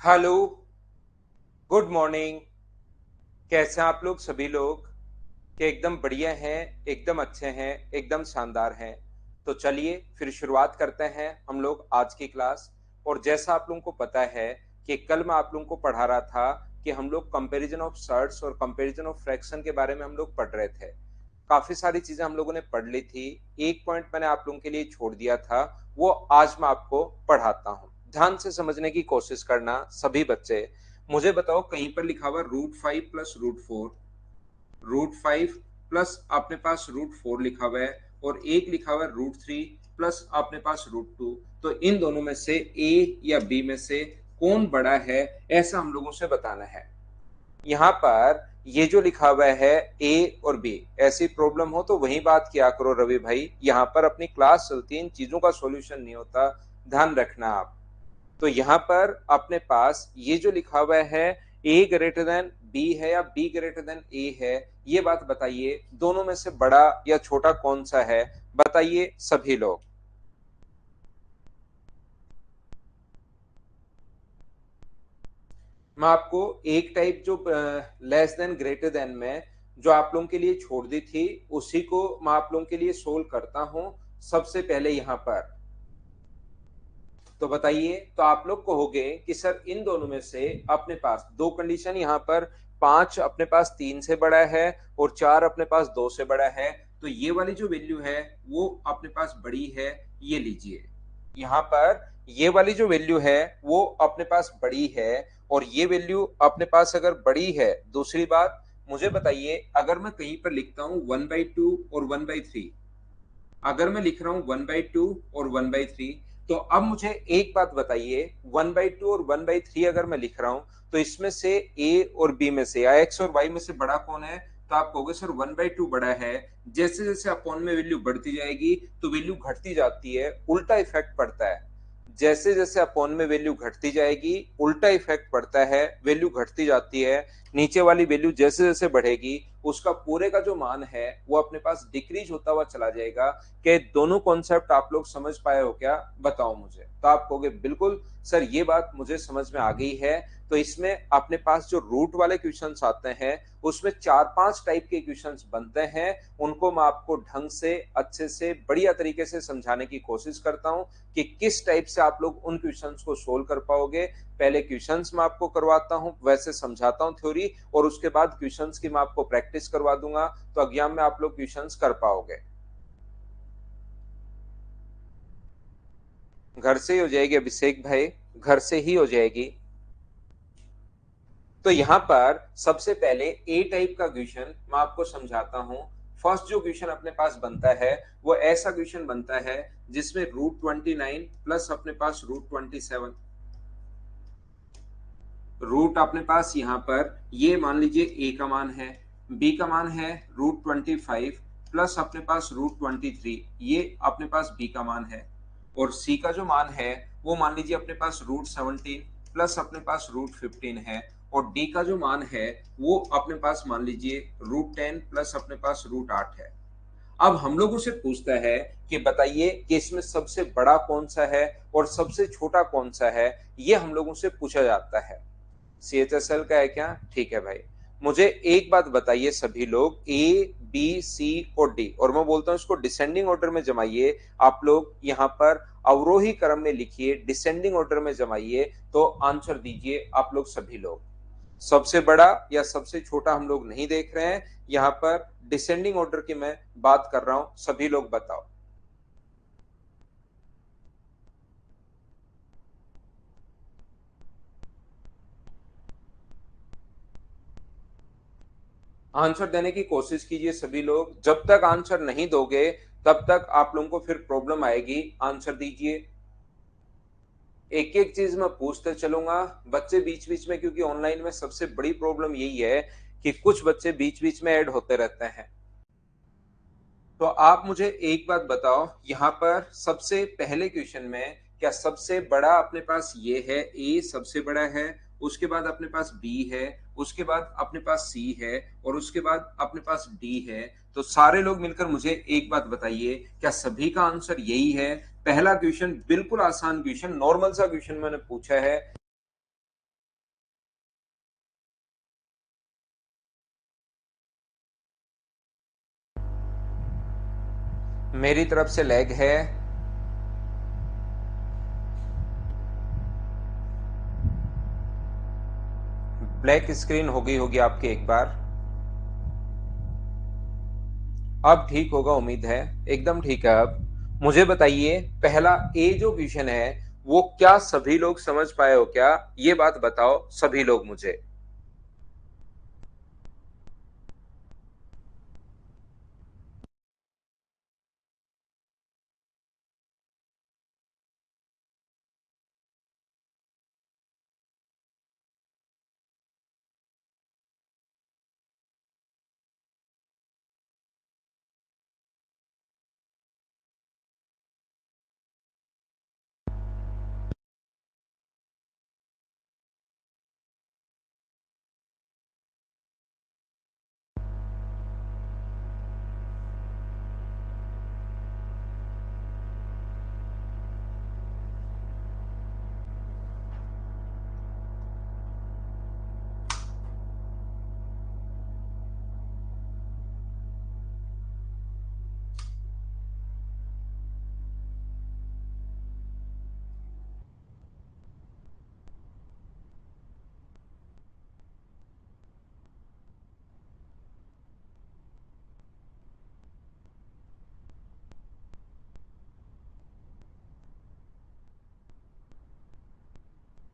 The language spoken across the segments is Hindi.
Hello, good morning. कैसे हैं आप लोग सभी लोग? कि एकदम बढ़िया हैं, एकदम अच्छे हैं, एकदम शानदार हैं। तो चलिए फिर शुरुआत करते हैं हम लोग आज की क्लास। और जैसा आप लोगों को पता है कि कल मैं आप लोगों को पढ़ा रहा था कि हम लोग कंपैरिजन ऑफ सर्ट्स और कंपैरिजन ऑफ फ्रैक्शन के बारे में हम लोग पढ़ रहे थे। काफी सारी चीजें हम लोगों ने पढ़ ली थी। एक पॉइंट मैंने आप लोगों के लिए छोड़ दिया था, वो आज मैं आपको पढ़ाता हूँ। ध्यान से समझने की कोशिश करना सभी बच्चे। मुझे बताओ, कहीं पर लिखा हुआ √5 + √4, √5 प्लस अपने पास √4 लिखा हुआ है, और एक लिखा हुआ है √3 प्लस अपने पास √2। तो इन दोनों में से ए या बी में से कौन बड़ा है, ऐसा हम लोगों से बताना है। यहाँ पर ये जो लिखा हुआ है ए और बी, ऐसी प्रॉब्लम हो तो वही बात किया करो रवि भाई। यहाँ पर अपनी क्लास चलती है, इन चीजों का सॉल्यूशन नहीं होता, ध्यान रखना आप। तो यहाँ पर अपने पास ये जो लिखा हुआ है ए ग्रेटर देन बी है या बी ग्रेटर देन ए है, ये बात बताइए दोनों में से बड़ा या छोटा कौन सा है? बताइए सभी लोग। मैं आपको एक टाइप जो लेस देन ग्रेटर देन में जो आप लोगों के लिए छोड़ दी थी, उसी को मैं आप लोगों के लिए सोल्व करता हूं। सबसे पहले यहां पर तो बताइए, तो आप लोग कहोगे कि सर इन दोनों में से अपने पास दो कंडीशन, यहाँ पर 5 अपने पास 3 से बड़ा है और 4 अपने पास 2 से बड़ा है। तो ये वाली जो वैल्यू है वो अपने पास बड़ी है, ये लीजिए। यहाँ पर ये वाली जो वैल्यू है वो अपने पास बड़ी है, और ये वैल्यू अपने पास अगर बड़ी है, दूसरी बात मुझे बताइए, अगर मैं कहीं पर लिखता हूं 1/2 और 1/3, अगर मैं लिख रहा हूं 1/2 और 1/3, तो अब मुझे एक बात बताइए, 1/2 और 1/3 अगर मैं लिख रहा हूं, तो इसमें से ए और बी में से या एक्स और वाई में से बड़ा कौन है? तो आप कहोगे सर 1/2 बड़ा है। जैसे जैसे अपॉन में वैल्यू बढ़ती जाएगी तो वैल्यू घटती जाती है, उल्टा इफेक्ट पड़ता है। जैसे जैसे अपॉन में वैल्यू घटती जाएगी, उल्टा इफेक्ट पड़ता है, वैल्यू घटती जाती है। नीचे वाली वैल्यू जैसे जैसे बढ़ेगी, उसका पूरे का जो मान है वो अपने पास डिक्रीज होता हुआ चला जाएगा। कि दोनों कॉन्सेप्ट आप लोग समझ पाए हो क्या? बताओ मुझे। तो आप कहोगे बिल्कुल सर, ये बात मुझे समझ में आ गई है। तो इसमें अपने पास जो रूट वाले क्वेश्चंस आते हैं, उसमें 4-5 टाइप के क्वेश्चंस बनते हैं। उनको मैं आपको ढंग से, अच्छे से, बढ़िया तरीके से समझाने की कोशिश करता हूं कि किस टाइप से आप लोग उन क्वेश्चंस को सोल्व कर पाओगे। पहले क्वेश्चंस मैं आपको करवाता हूं, वैसे समझाता हूं थ्योरी, और उसके बाद क्वेश्चंस की मैं आपको प्रैक्टिस करवा दूंगा, तो एग्जाम में आप लोग क्वेश्चंस कर पाओगे। घर से ही हो जाएगी अभिषेक भाई, घर से ही हो जाएगी। तो यहाँ पर सबसे पहले ए टाइप का क्वेश्चन मैं आपको समझाता हूँ। फर्स्ट जो क्वेश्चन अपने पास बनता है वो ऐसा क्वेश्चन बनता है जिसमें √29 प्लस अपने पास √27, रूट अपने पास यहाँ पर ये मान लीजिए ए का मान है, बी का मान है √25 प्लस अपने पास √23, ये अपने पास बी का मान है। और सी का जो मान है वो मान लीजिए अपने पास √17 प्लस अपने पास √15 है। और डी का जो मान है वो अपने पास मान लीजिए √10 प्लस अपने पास √8 है। अब हम लोगों से पूछता है कि बताइए कि इसमें सबसे बड़ा कौन सा है और सबसे छोटा कौन सा है, ये हम लोगों से पूछा जाता है। CHSL का है क्या? ठीक है भाई। मुझे एक बात बताइए सभी लोग, ए बी सी और डी, और मैं बोलता हूं इसको डिसेंडिंग ऑर्डर में जमाइए। आप लोग यहाँ पर अवरोही क्रम में लिखिए, डिसेंडिंग ऑर्डर में जमाइए, तो आंसर दीजिए आप लोग सभी लोग। सबसे बड़ा या सबसे छोटा हम लोग नहीं देख रहे हैं, यहाँ पर डिसेंडिंग ऑर्डर की मैं बात कर रहा हूं, सभी लोग बताओ। आंसर देने की कोशिश कीजिए सभी लोग। जब तक आंसर नहीं दोगे तब तक आप लोगों को फिर प्रॉब्लम आएगी। आंसर दीजिए। एक एक चीज मैं पूछते चलूंगा बच्चे बीच बीच में, क्योंकि ऑनलाइन में सबसे बड़ी प्रॉब्लम यही है कि कुछ बच्चे बीच बीच में ऐड होते रहते हैं। तो आप मुझे एक बात बताओ, यहाँ पर सबसे पहले क्वेश्चन में क्या सबसे बड़ा अपने पास ये है, ए सबसे बड़ा है, उसके बाद अपने पास बी है, उसके बाद अपने पास सी है, और उसके बाद अपने पास डी है। तो सारे लोग मिलकर मुझे एक बात बताइए, क्या सभी का आंसर यही है? पहला क्वेश्चन बिल्कुल आसान क्वेश्चन, नॉर्मल सा क्वेश्चन मैंने पूछा है। मेरी तरफ से लेग है। ब्लैक स्क्रीन हो गई होगी आपकी एक बार। अब ठीक होगा उम्मीद है। एकदम ठीक है। अब मुझे बताइए, पहला ए जो क्वेश्चन है वो क्या सभी लोग समझ पाए हो क्या? ये बात बताओ सभी लोग मुझे।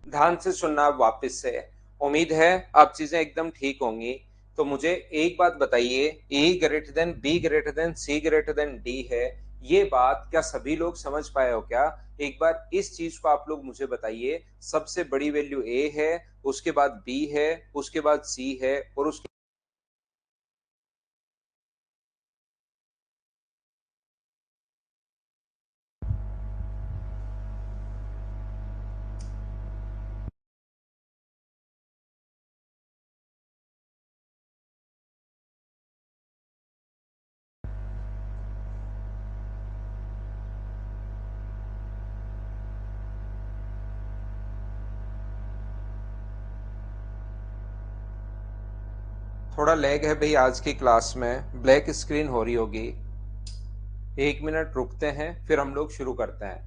ध्यान से सुनना आप वापस से। उम्मीद है अब चीजें एकदम ठीक होंगी। तो मुझे एक बात बताइए, A greater than B greater than C greater than D है, ये बात क्या सभी लोग समझ पाए हो क्या? एक बार इस चीज को आप लोग मुझे बताइए। सबसे बड़ी वैल्यू ए है, उसके बाद बी है, उसके बाद सी है, और उसके थोड़ा लैग है भाई, आज की क्लास में ब्लैक स्क्रीन हो रही होगी। 1 मिनट रुकते हैं फिर हम लोग शुरू करते हैं।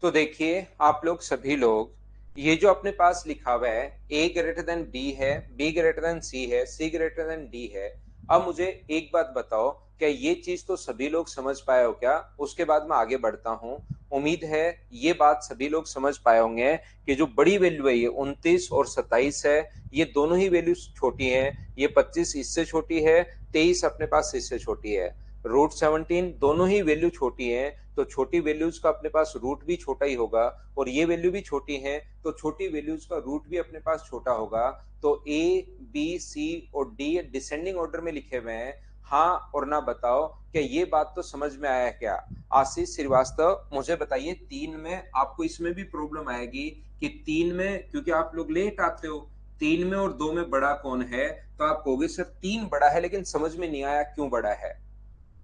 तो देखिए आप लोग सभी लोग, ये जो अपने पास लिखा हुआ है ए ग्रेटर देन बी है, बी ग्रेटर देन सी है, सी ग्रेटर देन डी है। अब मुझे एक बात बताओ, क्या ये चीज तो सभी लोग समझ पाए हो क्या? उसके बाद मैं आगे बढ़ता हूँ। उम्मीद है ये बात सभी लोग समझ पाए होंगे कि जो बड़ी वैल्यू है ये 29 और 27 है। ये दोनों ही वैल्यू छोटी हैं। ये 25 इससे छोटी है, 23 अपने पास इससे छोटी है। रूट 17 दोनों ही वैल्यू छोटी है, तो छोटी वैल्यूज का अपने पास रूट भी छोटा ही होगा। और ये वैल्यू भी छोटी है, तो छोटी वैल्यूज का रूट भी अपने पास छोटा होगा। तो ए, बी, सी और डी डिसेंडिंग ऑर्डर में लिखे हुए हैं। हाँ और ना बताओ, क्या ये बात तो समझ में आया क्या? आशीष श्रीवास्तव मुझे बताइए, 3 में आपको इसमें भी प्रॉब्लम आएगी कि 3 में, क्योंकि आप लोग लेट आते हो, 3 में और 2 में बड़ा कौन है? तो आप कहोगे सर 3 बड़ा है, लेकिन समझ में नहीं आया क्यों बड़ा है।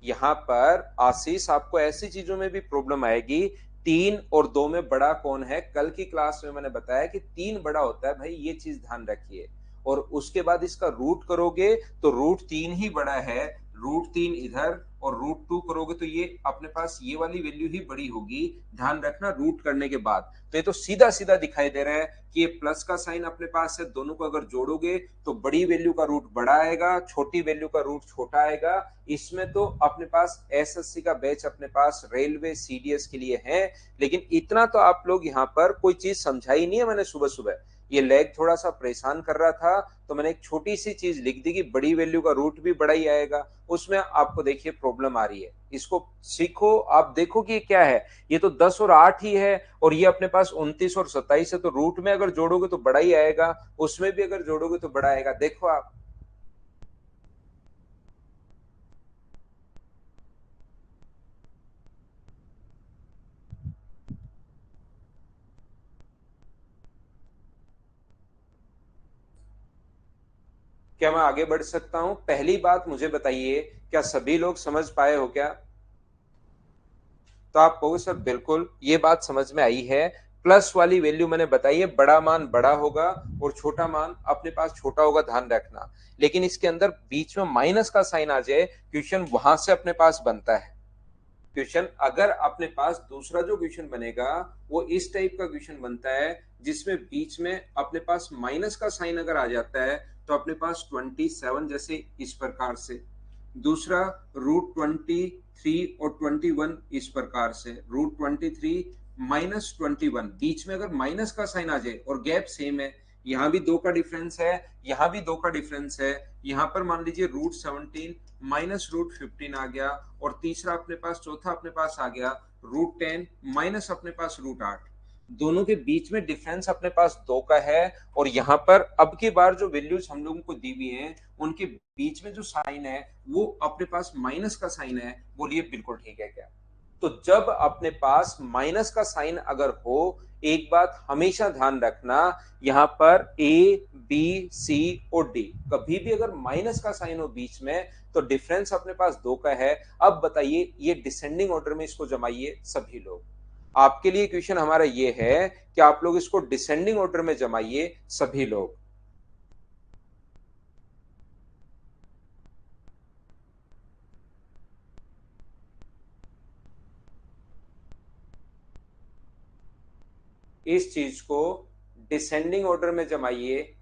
यहाँ पर आशीष आपको ऐसी चीजों में भी प्रॉब्लम आएगी। 3 और 2 में बड़ा कौन है? कल की क्लास में मैंने बताया कि 3 बड़ा होता है भाई, ये चीज ध्यान रखिए। और उसके बाद इसका रूट करोगे तो रूट 3 ही बड़ा है। रूट 3 इधर और रूट 2 करोगे तो ये अपने पास ये वाली वैल्यू ही बड़ी होगी। ध्यान रखना रूट करने के बाद। तो ये तो सीधा सीधा दिखाई दे रहा है कि ये प्लस का साइन अपने पास है, दोनों को अगर जोड़ोगे तो बड़ी वैल्यू का रूट बड़ा आएगा, छोटी वैल्यू का रूट छोटा आएगा। इसमें तो अपने पास एसएससी का बैच अपने पास रेलवे सीडीएस के लिए है। लेकिन इतना तो आप लोग यहाँ पर कोई चीज समझाई नहीं है मैंने सुबह सुबह। ये लैग थोड़ा सा परेशान कर रहा था, तो मैंने एक छोटी सी चीज लिख दी कि बड़ी वैल्यू का रूट भी बड़ा ही आएगा। उसमें आपको देखिए प्रॉब्लम आ रही है, इसको सीखो। आप देखो कि ये क्या है। ये तो 10 और 8 ही है, और ये अपने पास 29 और 27 है, तो रूट में अगर जोड़ोगे तो बड़ा ही आएगा, उसमें भी अगर जोड़ोगे तो बड़ा आएगा। देखो आप। क्या मैं आगे बढ़ सकता हूं? पहली बात मुझे बताइए, क्या सभी लोग समझ पाए हो क्या? तो आप कहोगे सर बिल्कुल ये बात समझ में आई है। प्लस वाली वैल्यू मैंने बताई है, बड़ा मान बड़ा होगा और छोटा मान अपने पास छोटा होगा, ध्यान रखना। लेकिन इसके अंदर बीच में माइनस का साइन आ जाए, क्वेश्चन वहां से अपने पास बनता है। क्वेश्चन अगर अपने पास दूसरा जो क्वेश्चन बनेगा वो इस टाइप का क्वेश्चन बनता है, जिसमें बीच में अपने पास माइनस का साइन अगर आ जाता है, तो अपने पास 27 जैसे इस प्रकार से। दूसरा √23 और 21 इस प्रकार से, √23 -21, बीच में अगर माइनस का साइन आ जाए और गैप सेम है, यहां भी 2 का डिफरेंस है, यहां भी 2 का डिफरेंस है, यहां पर मान लीजिए √17 -√15 आ गया, और तीसरा अपने पास, चौथा अपने पास आ गया √10 माइनस अपने पास √8। दोनों के बीच में डिफरेंस अपने पास 2 का है, और यहां पर अब की बार जो वैल्यूज हम लोगों को दी हुई हैं, उनके बीच में जो साइन है वो अपने पास माइनस का साइन है। बोलिए बिल्कुल ठीक है क्या? तो जब अपने पास माइनस का साइन अगर हो, एक बात हमेशा ध्यान रखना, यहां पर ए बी सी और डी कभी भी अगर माइनस का साइन हो बीच में, तो डिफरेंस अपने पास 2 का है। अब बताइए, ये डिसेंडिंग ऑर्डर में इसको जमाइए सभी लोग। आपके लिए क्वेश्चन हमारा ये है कि आप लोग इसको डिसेंडिंग ऑर्डर में जमाइए सभी लोग। इस चीज को डिसेंडिंग ऑर्डर में जमाइए।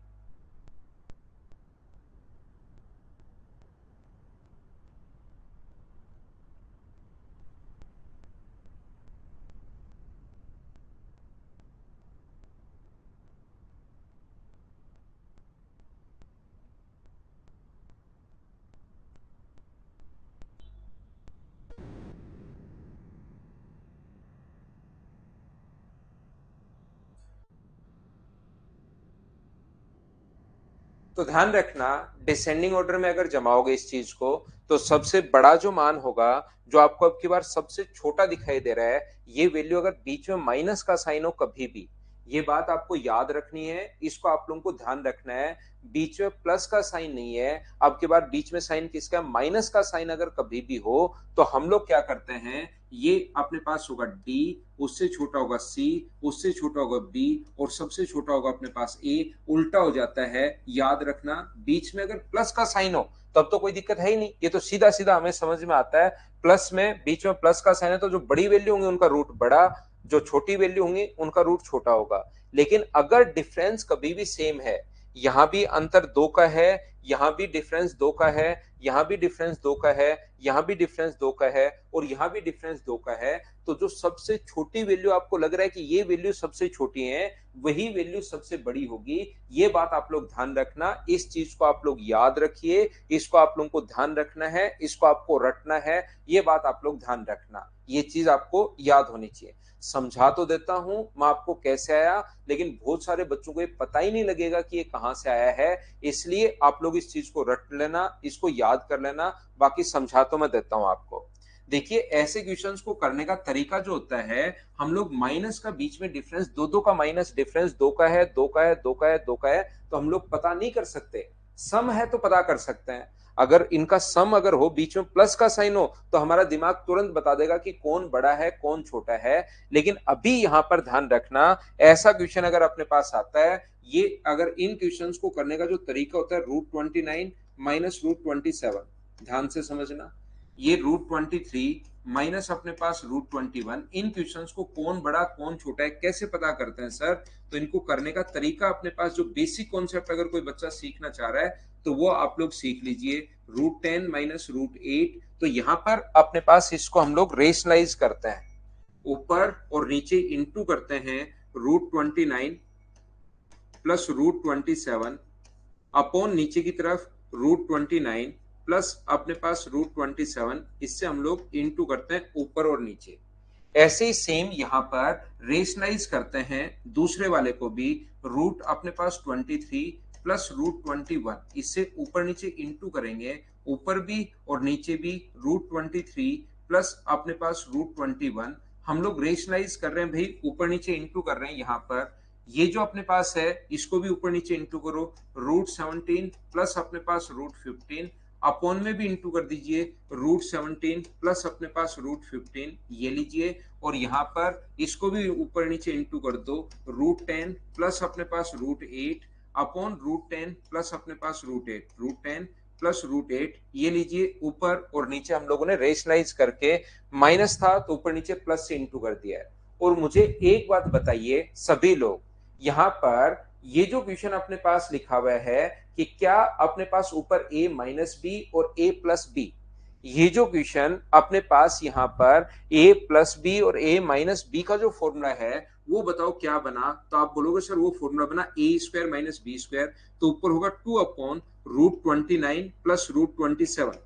तो ध्यान रखना, डिसेंडिंग ऑर्डर में अगर जमाओगे इस चीज को, तो सबसे बड़ा जो मान होगा, जो आपको अब की बार सबसे छोटा दिखाई दे रहा है, ये वैल्यू अगर बीच में माइनस का साइन हो कभी भी, ये बात आपको याद रखनी है, इसको आप लोगों को ध्यान रखना है। बीच में प्लस का साइन नहीं है, अब की बार बीच में साइन किसका? माइनस का साइन अगर कभी भी हो, तो हम लोग क्या करते हैं, ये अपने पास होगा डी, उससे छोटा होगा सी, उससे छोटा होगा बी, और सबसे छोटा होगा अपने पास ए। उल्टा हो जाता है, याद रखना। बीच में अगर प्लस का साइन हो तब तो कोई दिक्कत है ही नहीं, ये तो सीधा सीधा हमें समझ में आता है। प्लस में, बीच में प्लस का साइन है, तो जो बड़ी वैल्यू होंगी उनका रूट बड़ा, जो छोटी वैल्यू होंगी उनका रूट छोटा होगा। लेकिन अगर डिफरेंस कभी भी सेम है, यहां भी अंतर 2 का है, यहां भी डिफरेंस 2 का है, यहां भी डिफरेंस 2 का है, यहां भी डिफरेंस 2 का है, और यहां भी डिफरेंस 2 का है, तो जो सबसे छोटी वैल्यू आपको लग रहा है कि ये वैल्यू सबसे छोटी है, वही वैल्यू सबसे बड़ी होगी। ये बात आप लोग ध्यान रखना, इस चीज को आप लोग याद रखिए, इसको आप लोगों को ध्यान रखना है, इसको आपको रटना है, ये बात आप लोग ध्यान रखना, ये चीज आपको याद होनी चाहिए। समझा तो देता हूं मैं आपको कैसे आया, लेकिन बहुत सारे बच्चों को ये पता ही नहीं लगेगा कि ये कहां से आया है, इसलिए आप लोग इस चीज को रट लेना, इसको याद कर लेना। बाकी समझा तो मैं देता हूं आपको। देखिए, ऐसे क्वेश्चंस को करने का तरीका जो होता है, हम लोग माइनस का बीच में डिफरेंस, दो दो का माइनस डिफरेंस, 2 का है, 2 का है, 2 का है, 2 का है, तो हम लोग पता नहीं कर सकते। सम है तो पता कर सकते हैं। अगर इनका सम अगर हो, बीच में प्लस का साइन हो, तो हमारा दिमाग तुरंत बता देगा कि कौन बड़ा है कौन छोटा है। लेकिन अभी यहां पर ध्यान रखना, ऐसा क्वेश्चन अगर अपने पास आता है, ये अगर इन क्वेश्चंस को करने का जो तरीका होता है, √29 -√27, ध्यान से समझना। ये √23 माइनस अपने पास √21, इन क्वेश्चंस को कौन बड़ा कौन छोटा है कैसे पता करते हैं सर? तो इनको करने का तरीका अपने पास, जो बेसिक कॉन्सेप्ट अगर कोई बच्चा सीखना चाह रहा है, तो वो आप लोग सीख लीजिए। √10 -√8, तो यहां पर अपने पास इसको हम लोग रेशनलाइज करते हैं, ऊपर और नीचे इंटू करते हैं, √29 प्लस √27 अपॉन नीचे की तरफ √29 प्लस अपने पास √27, इससे हम लोग इंटू करते हैं ऊपर और नीचे। ऐसे ही सेम यहां पर रेशनलाइज करते हैं दूसरे वाले को भी, रूट अपने पास 23 प्लस √21, इससे ऊपर नीचे इंटू करेंगे, ऊपर भी और नीचे भी √23 प्लस अपने पास √21। हम लोग रेशनलाइज कर रहे हैं भाई, ऊपर नीचे इंटू कर रहे हैं, यहां पर ये जो अपने पास है इसको भी ऊपर नीचे इंटू करो, √17 प्लस अपने पास √15 अपॉन में भी इंटू कर दीजिए, √17 प्लस अपने पास √15 ये लीजिए, और यहाँ पर इसको भी ऊपर नीचे इंटू कर दो, √10 प्लस अपने पास √8 अपॉन √10 प्लस अपने पास √8, √10 प्लस √8 ये लीजिए ऊपर, और नीचे हम लोगों ने रेशनलाइज करके माइनस था तो ऊपर नीचे प्लस से इंटू कर दिया है। और मुझे एक बात बताइए सभी लोग, यहाँ पर ये जो क्वेश्चन अपने पास लिखा हुआ है कि क्या अपने पास ऊपर a माइनस बी और a प्लस बी, ये जो क्वेश्चन अपने पास यहाँ पर a प्लस बी और a माइनस बी का जो फॉर्मूला है वो बताओ क्या बना, तो आप बोलोगे सर वो फॉर्मूला बना a square minus B square, तो ऊपर होगा 2 अपॉन √29 प्लस √27।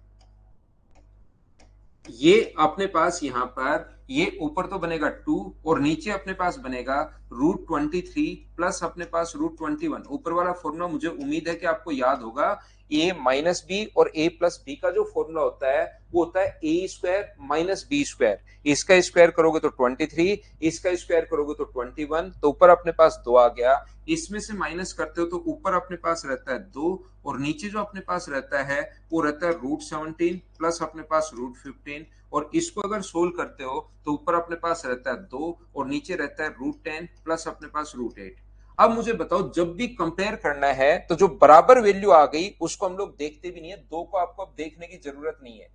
ये अपने पास यहाँ पर ये ऊपर तो बनेगा 2 और नीचे अपने पास बनेगा √23 प्लस अपने पास √21। ऊपर वाला फॉर्मूला मुझे उम्मीद है कि आपको याद होगा, a माइनस बी और a प्लस बी का जो फॉर्मूला होता है वो होता है a square minus B square. इसका स्क्वायर करोगे तो 23, इसका स्क्वायर करोगे तो 21, तो ऊपर अपने पास 2 आ गया, इसमें से माइनस करते हो तो ऊपर अपने पास रहता है 2 और नीचे जो अपने पास रहता है वो रहता है √17 प्लस अपने पास √15, और इसको अगर सोल्व करते हो तो ऊपर अपने पास रहता है 2 और नीचे रहता है √10 प्लस अपने पास √8। अब मुझे बताओ जब भी कंपेयर करना है तो जो बराबर वैल्यू आ गई उसको हम लोग देखते भी नहीं है, दो को आपको अब देखने की जरूरत नहीं है।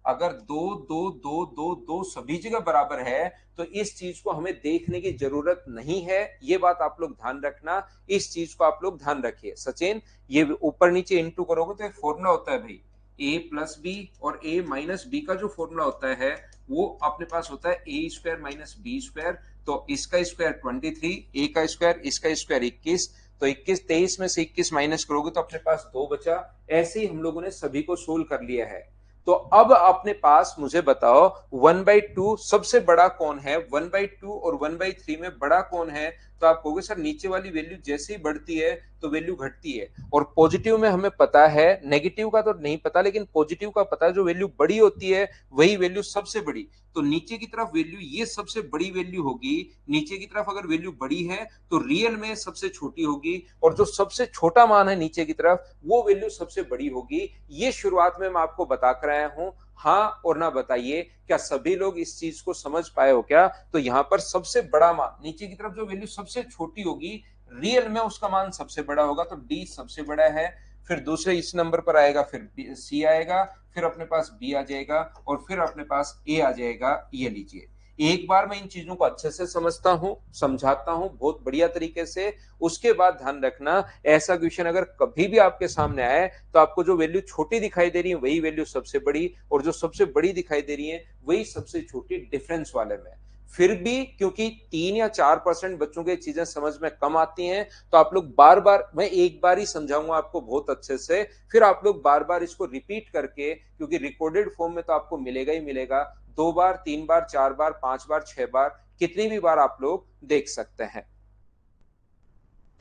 अगर दो दो दो दो दो सभी जगह बराबर है तो इस चीज को हमें देखने की जरूरत नहीं है, ये बात आप लोग ध्यान रखना, इस चीज को आप लोग ध्यान रखिए। सचिन ये ऊपर नीचे इंटू करोगे तो एक फॉर्मूला होता है भाई, a प्लस बी और a माइनस बी का जो फॉर्मूला होता है वो अपने पास होता है a square minus B square, तो इसका स्क्वायर 23, a का स्क्वायर इसका स्क्वायर 21, तो 21 23 में से 21 माइनस करोगे तो अपने पास 2 बचा। ऐसे ही हम लोगों ने सभी को सोल्व कर लिया है। तो अब अपने पास मुझे बताओ 1/2 सबसे बड़ा कौन है, 1/2 और 1/3 में बड़ा कौन है, तो आप कहोगे सर नीचे वाली वैल्यू जैसे ही बढ़ती है तो वैल्यू घटती है, और पॉजिटिव में हमें पता है, नेगेटिव का तो नहीं पता लेकिन पॉजिटिव का पता है, जो वैल्यू बड़ी होती है वही वैल्यू सबसे बड़ी, तो नीचे की तरफ वैल्यू ये सबसे बड़ी वैल्यू होगी, नीचे की तरफ अगर वैल्यू बड़ी है तो रियल में सबसे छोटी होगी, और जो सबसे छोटा मान है नीचे की तरफ वो वैल्यू सबसे बड़ी होगी। ये शुरुआत में मैं आपको बता कर आया हूं, हाँ और ना बताइए क्या सभी लोग इस चीज को समझ पाए हो क्या? तो यहां पर सबसे बड़ा मान नीचे की तरफ जो वैल्यू सबसे छोटी होगी रियल में उसका मान सबसे बड़ा होगा, तो डी सबसे बड़ा है, फिर दूसरे इस नंबर पर आएगा, फिर सी आएगा, फिर अपने पास बी आ जाएगा, और फिर अपने पास ए आ जाएगा। ये लीजिए एक बार मैं इन चीजों को अच्छे से समझता हूं, समझाता हूं बहुत बढ़िया तरीके से, उसके बाद ध्यान रखना ऐसा क्वेश्चन अगर कभी भी आपके सामने आए तो आपको जो वैल्यू छोटी दिखाई दे रही है वही वैल्यू सबसे बड़ी, और जो सबसे बड़ी दिखाई दे रही है वही सबसे छोटी, डिफरेंस वाले में। फिर भी क्योंकि 3 या 4% बच्चों की चीजें समझ में कम आती हैं तो आप लोग बार बार, मैं एक बार ही समझाऊंगा आपको बहुत अच्छे से, फिर आप लोग बार बार इसको रिपीट करके, क्योंकि रिकॉर्डेड फॉर्म में तो आपको मिलेगा ही मिलेगा, 2 बार 3 बार 4 बार 5 बार 6 बार कितनी भी बार आप लोग देख सकते हैं।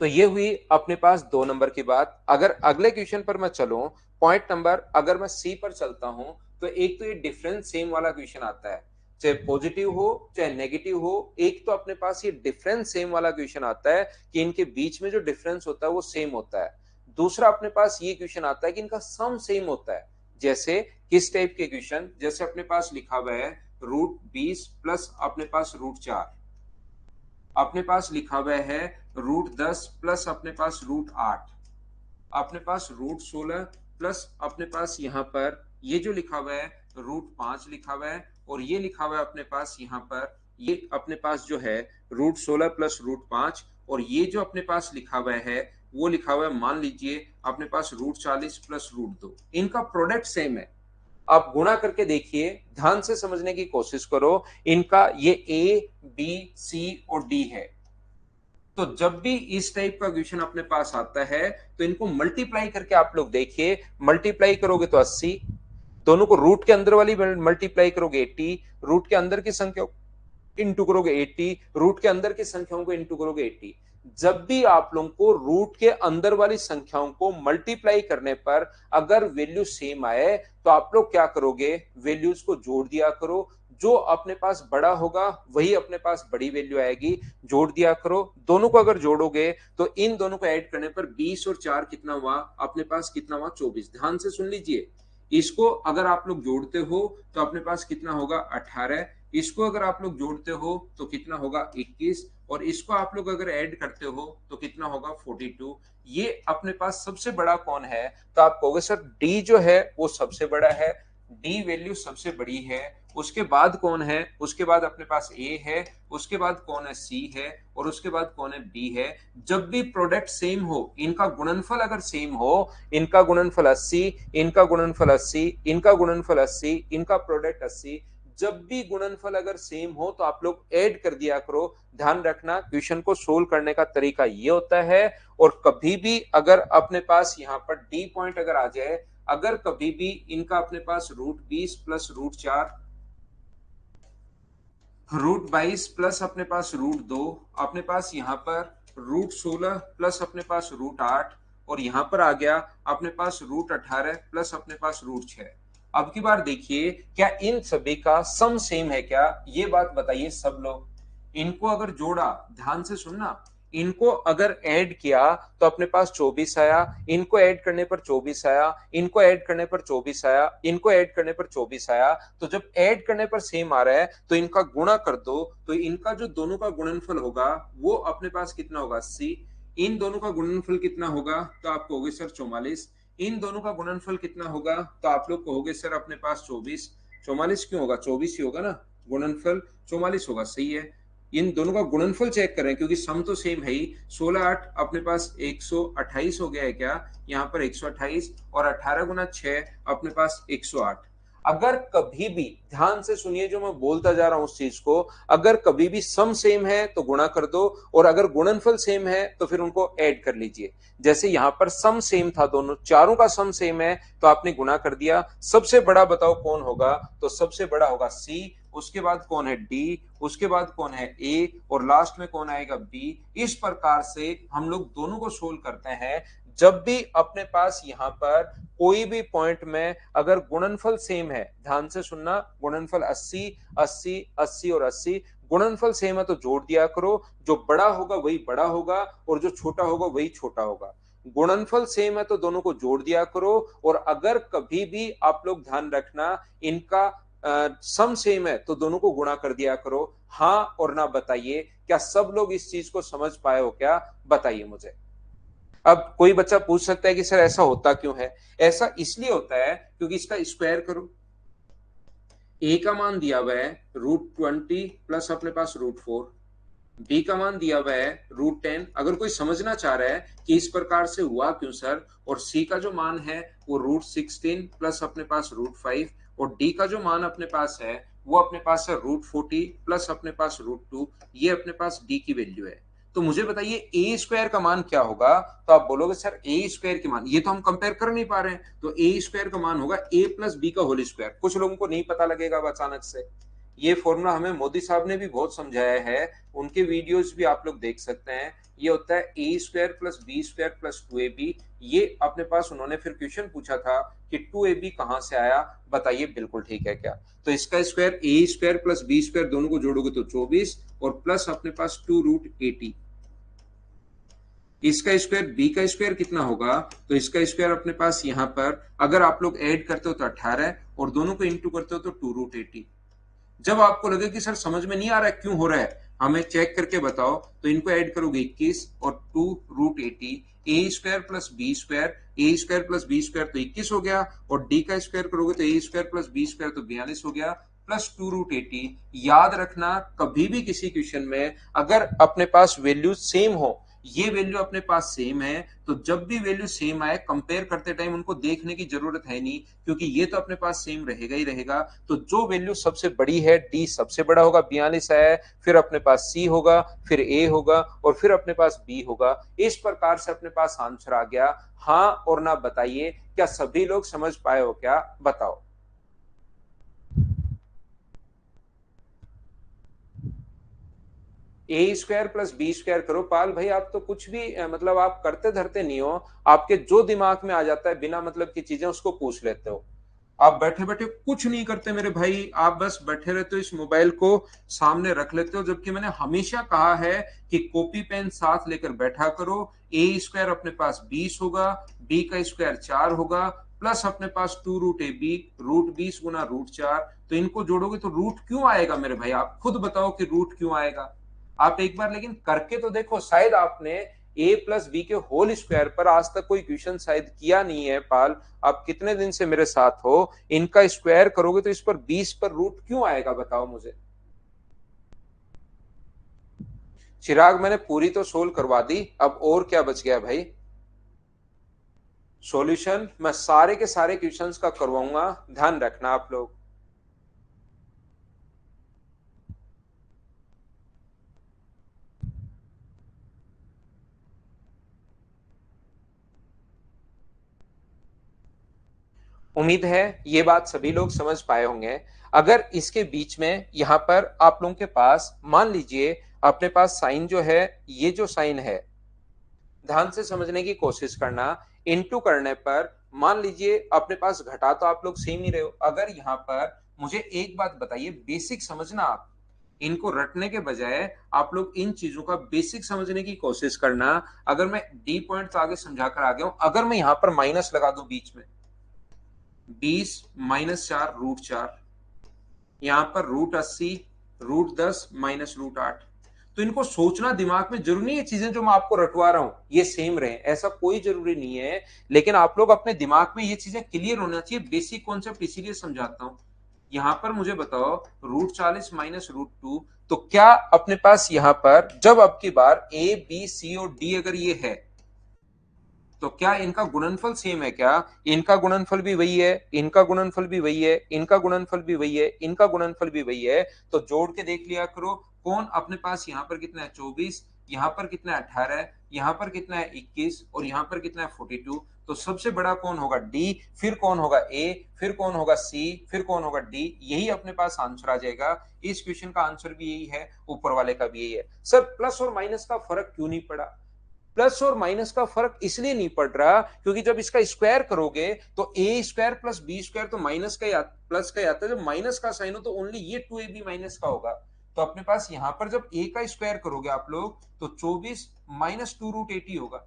तो ये हुई अपने पास 2 नंबर की बात। अगर अगले क्वेश्चन पर मैं चलूं, पॉइंट नंबर अगर मैं सी पर चलता हूं, तो एक तो ये डिफरेंस सेम वाला क्वेश्चन आता है, चाहे पॉजिटिव हो चाहे नेगेटिव हो, एक तो अपने पास ये डिफरेंस सेम वाला क्वेश्चन आता है कि इनके बीच में जो डिफरेंस होता है वो सेम होता है। दूसरा अपने पास ये क्वेश्चन आता है कि इनका सम सेम होता है। जैसे किस टाइप के क्वेश्चन, जैसे अपने पास लिखा हुआ है √20 प्लस अपने पास √4, अपने पास लिखा हुआ है √10 प्लस अपने पास √8, अपने पास √16 प्लस अपने पास यहाँ पर ये जो लिखा हुआ है √5 लिखा हुआ है, और ये लिखा हुआ है अपने पास यहाँ पर ये अपने पास जो है √16 प्लस √5, और ये जो अपने पास लिखा हुआ है वो लिखा हुआ है मान लीजिए अपने पास √40 प्लस √2, इनका प्रोडक्ट सेम है। आप गुणा करके देखिए, ध्यान से समझने की कोशिश करो, इनका ये ए बी सी और डी है, तो जब भी इस टाइप का क्वेश्चन अपने पास आता है तो इनको मल्टीप्लाई करके आप लोग देखिए, मल्टीप्लाई करोगे तो 80, दोनों को रूट के अंदर वाली मल्टीप्लाई करोगे 80, रूट के अंदर की संख्या इंटू करोगे 80, रूट के अंदर की संख्याओं को इंटू करोगे 80। जब भी आप लोगों को रूट के अंदर वाली संख्याओं को मल्टीप्लाई करने पर अगर वैल्यू सेम आए तो आप लोग क्या करोगे, वैल्यूज को जोड़ दिया करो, जो अपने पास बड़ा होगा वही अपने पास बड़ी वैल्यू आएगी। जोड़ दिया करो, दोनों को अगर जोड़ोगे तो इन दोनों को ऐड करने पर 20 और 4 कितना हुआ, अपने पास कितना हुआ 24। ध्यान से सुन लीजिए, इसको अगर आप लोग जोड़ते हो तो अपने पास कितना होगा 18, इसको अगर आप लोग जोड़ते हो तो कितना होगा 21, और इसको आप लोग अगर ऐड करते हो तो कितना होगा 42। ये अपने पास सबसे बड़ा कौन है? तो आप कहोगे सर डी जो है वो सबसे बड़ा है, डी वैल्यू सबसे बड़ी है। उसके बाद कौन है? उसके बाद अपने पास ए है, उसके बाद कौन है सी है, और उसके बाद कौन है बी है। जब भी प्रोडक्ट सेम हो, इनका गुणनफल अगर सेम हो, इनका गुणनफल 80, इनका गुणनफल 80, इनका गुणनफल 80, इनका प्रोडक्ट 80, जब भी गुणनफल अगर सेम हो तो आप लोग ऐड कर दिया करो। ध्यान रखना क्वेश्चन को सोल्व करने का तरीका ये होता है। और कभी भी अगर अपने पास यहाँ पर डी पॉइंट अगर आ जाए, अगर कभी भी इनका अपने पास √20 प्लस √4, √22 प्लस अपने पास √2, अपने पास यहाँ पर √16 प्लस अपने पास √8, और यहाँ पर आ गया अपने पास √18 प्लस अपने पास √6। अब की बार देखिए, क्या इन सभी का सम सेम है क्या? ये बात बताइए सब लोग। इनको अगर जोड़ा, ध्यान से सुनना, इनको अगर ऐड किया तो अपने पास 24 आया, इनको ऐड करने पर 24 आया, इनको ऐड करने पर 24 आया, इनको ऐड करने पर 24 आया। तो जब ऐड करने पर सेम आ रहा है तो इनका गुणा कर दो, तो इनका जो दोनों का गुणनफल होगा वो अपने पास कितना होगा 80। इन दोनों का गुणनफल कितना होगा? तो आप कहोगे सर 44। इन दोनों का गुणनफल कितना होगा? तो आप लोग कहोगे सर अपने पास 24। 44 क्यों होगा? 24 ही होगा ना, गुणनफल 44 होगा, सही है। इन दोनों का गुणनफल चेक करें क्योंकि सम तो सेम है ही। 16 8 अपने पास 128 हो गया है क्या? यहाँ पर 128, और 18 गुना 6 अपने पास 108। अगर कभी भी, ध्यान से सुनिए जो मैं बोलता जा रहा हूं उस चीज को, अगर कभी भी सम सेम है तो गुणा कर दो, और अगर गुणनफल सेम है तो फिर उनको ऐड कर लीजिए। जैसे यहां पर सम सेम था, दोनों चारों का सम सेम है तो आपने गुणा कर दिया। सबसे बड़ा बताओ कौन होगा? तो सबसे बड़ा होगा सी, उसके बाद कौन है डी, उसके बाद कौन है ए, और लास्ट में कौन आएगा बी। इस प्रकार से हम लोग दोनों को सोल्व करते हैं। जब भी अपने पास यहां पर कोई भी पॉइंट में अगर गुणनफल सेम है, ध्यान से सुनना, गुणनफल 80 80 80 और 80, गुणनफल सेम है तो जोड़ दिया करो। जो बड़ा होगा वही बड़ा होगा, और जो छोटा होगा वही छोटा होगा। गुणनफल सेम है तो दोनों को जोड़ दिया करो। और अगर कभी भी आप लोग ध्यान रखना इनका सम सेम है तो दोनों को गुणा कर दिया करो। हाँ और ना बताइए, क्या सब लोग इस चीज को समझ पाए हो क्या? बताइए मुझे। अब कोई बच्चा पूछ सकता है कि सर ऐसा होता क्यों है? ऐसा इसलिए होता है क्योंकि इसका स्क्वायर करो। ए का मान दिया हुआ है √20 प्लस अपने पास √4, बी का मान दिया हुआ है √10। अगर कोई समझना चाह रहा है कि इस प्रकार से हुआ क्यों सर, और सी का जो मान है वो √16 प्लस अपने पास √5, और डी का जो मान अपने पास है वो अपने पास है √40 प्लस अपने पास √2। ये अपने पास डी की वैल्यू है। तो मुझे बताइए ए स्क्वायर का मान क्या होगा? तो आप बोलोगे सर ए स्क्वायर के मान, ये तो हम कंपेयर कर नहीं पा रहे हैं, तो ए स्क्वायर का मान होगा ए प्लस बी का होल स्क्वायर। कुछ लोगों को नहीं पता लगेगा अचानक से। ये फॉर्मूला हमें मोदी साहब ने भी बहुत समझाया है, उनके वीडियोस भी आप लोग देख सकते हैं। ये होता है A square plus B square plus 2ab। ये अपने पास उन्होंने फिर क्वेश्चन पूछा था कि 2ab कहां से आया, बताइए बिल्कुल ठीक है क्या? तो इसका स्क्वायर ए स्क्वायर प्लस बी स्क्वायर दोनों को जोड़ोगे तो 24, और प्लस अपने पास 2√80। इसका स्क्वायर बी का स्क्वायर कितना होगा? तो इसका स्क्वायर अपने पास यहां पर अगर आप लोग ऐड करते हो तो 18, और दोनों को इंटू करते हो तो 2√80। जब आपको लगे कि सर समझ में नहीं आ रहा है क्यों हो रहा है, हमें चेक करके बताओ, तो इनको ऐड करोगे 21 और 2√80। ए स्क्वायर प्लस बी स्क्वायर, ए स्क्वायर प्लस बी स्क्वायर तो 21 हो गया, और डी का स्क्वायर करोगे तो ए स्क्वायर प्लस बी स्क्वायर तो 42 हो गया, प्लस 2√80। याद रखना कभी भी किसी क्वेश्चन में अगर अपने पास वैल्यू सेम हो, ये वैल्यू अपने पास सेम है, तो जब भी वैल्यू सेम आए कंपेयर करते टाइम उनको देखने की जरूरत है नहीं, क्योंकि ये तो अपने पास सेम रहेगा ही रहेगा। तो जो वैल्यू सबसे बड़ी है डी सबसे बड़ा होगा, 42 है, फिर अपने पास सी होगा, फिर ए होगा, और फिर अपने पास बी होगा। इस प्रकार से अपने पास आंसर आ गया। हाँ और ना बताइए, क्या सभी लोग समझ पाए हो क्या? बताओ। ए स्क्वायर प्लस बी स्क्वायर करो। पाल भाई आप तो कुछ भी मतलब आप करते धरते नहीं हो, आपके जो दिमाग में आ जाता है बिना मतलब की चीजें उसको पूछ लेते हो। आप बैठे बैठे कुछ नहीं करते मेरे भाई, आप बस बैठे रहते हो, इस मोबाइल को सामने रख लेते हो, जबकि मैंने हमेशा कहा है कि कॉपी पेन साथ लेकर बैठा करो। ए स्क्वायर अपने पास 20 होगा, बी का स्क्वायर 4 होगा, प्लस अपने पास 2√ab, रूट 20 गुना रूट 4। तो इनको जोड़ोगे तो रूट क्यों आएगा मेरे भाई? आप खुद बताओ कि रूट क्यों आएगा। आप एक बार लेकिन करके तो देखो, शायद आपने ए प्लस बी के होल स्क्वायर पर आज तक कोई क्वेश्चन शायद किया नहीं है पाल। आप कितने दिन से मेरे साथ हो, इनका स्क्वायर करोगे तो इस पर 20 पर रूट क्यों आएगा, बताओ मुझे। चिराग मैंने पूरी तो सोल्व करवा दी, अब और क्या बच गया भाई? सॉल्यूशन मैं सारे के सारे क्वेश्चंस का करवाऊंगा, ध्यान रखना आप लोग। उम्मीद है ये बात सभी लोग समझ पाए होंगे। अगर इसके बीच में यहां पर आप लोगों के पास मान लीजिए अपने पास साइन जो है, ये जो साइन है, ध्यान से समझने की कोशिश करना। इनटू करने पर मान लीजिए अपने पास घटा तो आप लोग सेम ही रहे हो। अगर यहां पर मुझे एक बात बताइए, बेसिक समझना आप, इनको रटने के बजाय आप लोग इन चीजों का बेसिक समझने की कोशिश करना। अगर मैं डी पॉइंट तो आगे समझा कर आ गया हूं, अगर मैं यहां पर माइनस लगा दूं बीच में, 20 - 4 रूट 4, यहां पर रूट 80, रूट 10 - रूट 8। तो इनको सोचना दिमाग में जरूरी नहीं है, चीजें जो मैं आपको रटवा रहा हूं ये सेम रहे, ऐसा कोई जरूरी नहीं है। लेकिन आप लोग अपने दिमाग में ये चीजें क्लियर होना चाहिए, बेसिक कॉन्सेप्ट इसीलिए समझाता हूं। यहां पर मुझे बताओ रूट 40 - रूट 2, तो क्या अपने पास यहां पर जब अब की बार ए बी सी और डी अगर ये है, तो क्या इनका गुणनफल सेम है क्या? इनका गुणनफल भी वही है, इनका गुणनफल भी वही है, इनका गुणनफल भी वही है, इनका गुणनफल भी वही है। तो जोड़ के देख लिया करो, कौन अपने पास यहां पर कितना है 24, यहां पर कितना है 18, यहां पर कितना है 21 और यहां पर कितना है 42। तो सबसे बड़ा कौन होगा? डी। फिर कौन होगा? ए। फिर कौन होगा? सी। फिर कौन होगा? डी। यही अपने पास आंसर आ जाएगा। इस क्वेश्चन का आंसर भी यही है, ऊपर वाले का भी यही है। सर प्लस और माइनस का फर्क क्यों नहीं पड़ा? प्लस और माइनस का फर्क इसलिए नहीं पड़ रहा क्योंकि जब इसका स्क्वायर करोगे तो ए स्क्वायर प्लस बी स्क्वायर तो माइनस का प्लस का आता है। जब माइनस का साइन हो तो ओनली ये 2ab माइनस का होगा। तो अपने पास यहां पर जब ए का स्क्वायर करोगे आप लोग तो 24 - 2√80 होगा।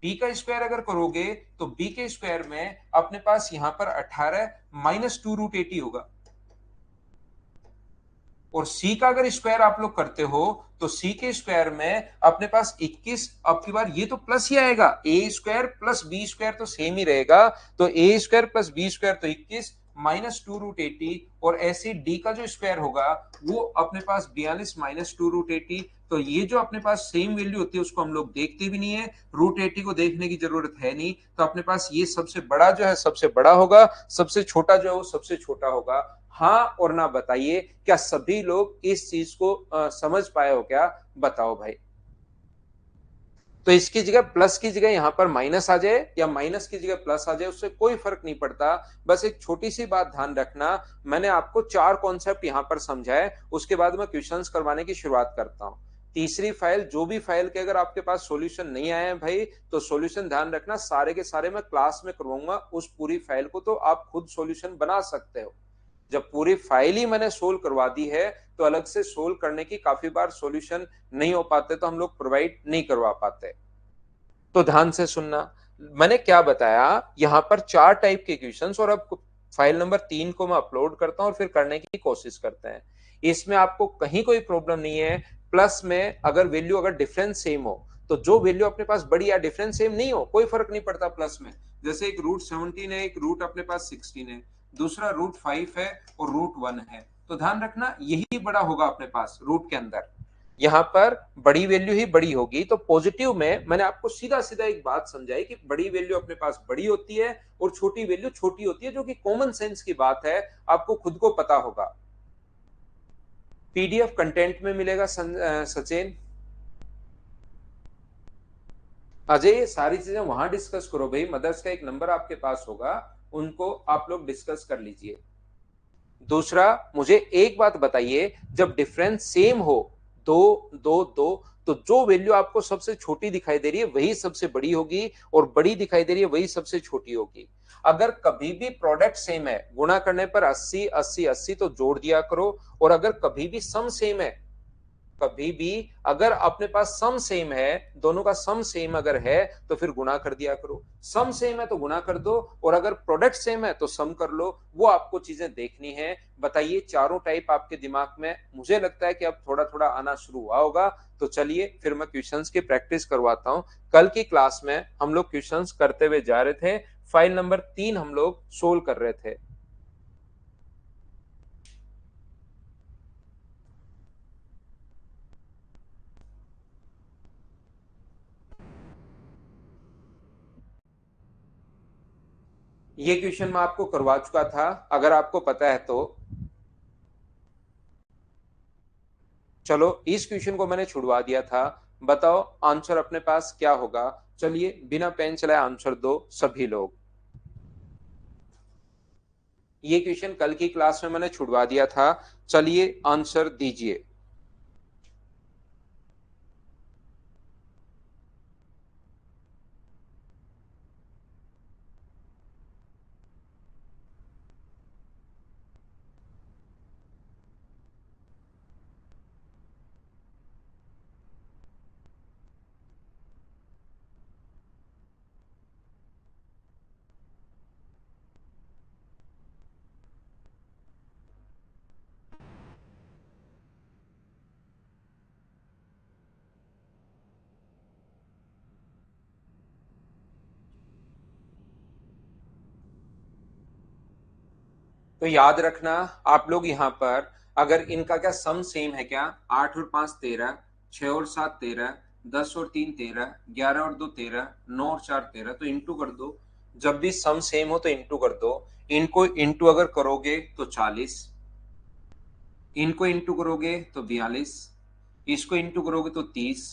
बी का स्क्वायर अगर करोगे तो बी के स्क्वायर में अपने पास यहां पर 18 - 2√80 होगा। और सी का अगर स्क्वायर आप लोग करते हो तो सी के स्क्वायर में अपने पास 21, अब की बार ये तो प्लस ही आएगा, ए स्क्वायर प्लस बी स्क्वायर तो सेम ही रहेगा। तो ए स्क्वायर प्लस बी स्क्वायर तो 21 - 2√80, और ऐसे डी का जो स्क्वायर होगा वो अपने पास 42 - 2√80। तो ये जो अपने पास सेम वैल्यू होती है उसको हम लोग देखते भी नहीं है, √80 को देखने की जरूरत है नहीं। तो अपने पास ये सबसे बड़ा जो है सबसे बड़ा होगा, सबसे छोटा जो है वो सबसे छोटा होगा। हाँ और ना बताइए, क्या सभी लोग इस चीज को समझ पाए हो क्या? बताओ भाई। तो इसकी जगह प्लस की जगह यहां पर माइनस आ जाए या माइनस की जगह प्लस आ जाए, उससे कोई फर्क नहीं पड़ता। बस एक छोटी सी बात ध्यान रखना, मैंने आपको 4 कॉन्सेप्ट यहां पर समझाए, उसके बाद मैं क्वेश्चंस करवाने की शुरुआत करता हूं। तीसरी फाइल, जो भी फाइल के अगर आपके पास सॉल्यूशन नहीं आए हैं भाई, तो सॉल्यूशन ध्यान रखना सारे के सारे मैं क्लास में करवाऊंगा। उस पूरी फाइल को तो आप खुद सॉल्यूशन बना सकते हो। जब पूरी फाइल ही मैंने सोल्व करवा दी है तो अलग से सोल्व करने की काफी बार सॉल्यूशन नहीं हो पाते, तो हम लोग प्रोवाइड नहीं करवा पाते। तो ध्यान से सुनना, मैंने क्या बताया, यहां पर 4 टाइप के क्वेश्चंस, और अब फाइल नंबर 3 को मैं अपलोड करता हूं और फिर करने की कोशिश करते हैं। इसमें आपको कहीं कोई प्रॉब्लम नहीं है। प्लस में अगर वैल्यू अगर डिफरेंस सेम हो, तो जो वैल्यू अपने पास बड़ी या डिफरेंस सेम नहीं हो कोई फर्क नहीं पड़ता प्लस में। जैसे एक √17 है, एक रूट अपने पास 16 है, दूसरा √5 है और √1 है। तो ध्यान रखना यही बड़ा होगा अपने पास रूट के अंदर, यहां पर बड़ी वैल्यू ही बड़ी होगी। तो पॉजिटिव में मैंने आपको सीधा सीधा एक बात समझाई कि बड़ी वैल्यू अपने पास बड़ी होती है और छोटी वैल्यू छोटी होती है, जो कि कॉमन सेंस की बात है, आपको खुद को पता होगा। पीडीएफ कंटेंट में मिलेगा सचिन, अजय, ये सारी चीजें वहां डिस्कस करो भाई। मदर्स का एक नंबर आपके पास होगा, उनको आप लोग डिस्कस कर लीजिए। दूसरा, मुझे एक बात बताइए, जब डिफरेंस सेम हो, दो दो दो, तो जो वैल्यू आपको सबसे छोटी दिखाई दे रही है वही सबसे बड़ी होगी, और बड़ी दिखाई दे रही है वही सबसे छोटी होगी। अगर कभी भी प्रोडक्ट सेम है, गुणा करने पर 80 80 80 तो जोड़ दिया करो, और अगर कभी भी सम सेम है, कभी भी अगर अपने पास सम सेम है, दोनों का सम सेम अगर है तो फिर गुणा कर दिया करो। सम सेम है तो गुणा कर दो, और अगर प्रोडक्ट सेम है तो सम कर लो। वो आपको चीजें देखनी है। बताइए, चारों टाइप आपके दिमाग में मुझे लगता है कि अब थोड़ा थोड़ा आना शुरू हुआ होगा। तो चलिए फिर मैं क्वेश्चंस की प्रैक्टिस करवाता हूं। कल की क्लास में हम लोग क्वेश्चंस करते हुए जा रहे थे, फाइल नंबर 3 हम लोग सोल्व कर रहे थे। ये क्वेश्चन मैं आपको करवा चुका था, अगर आपको पता है तो। चलो, इस क्वेश्चन को मैंने छुड़वा दिया था। बताओ आंसर अपने पास क्या होगा। चलिए बिना पेन चलाए आंसर दो सभी लोग। ये क्वेश्चन कल की क्लास में मैंने छुड़वा दिया था। चलिए आंसर दीजिए। तो याद रखना आप लोग यहाँ पर, अगर इनका क्या सम सेम है क्या, 8 और 5 13, 6 और 7 13, 10 और 3 13, 11 और 2 13, 9 और 4 13, तो इंटू कर दो। जब भी सम सेम हो तो इंटू कर दो। इनको इंटू अगर करोगे तो 40, इनको इंटू करोगे तो 42, इसको इंटू करोगे तो 30,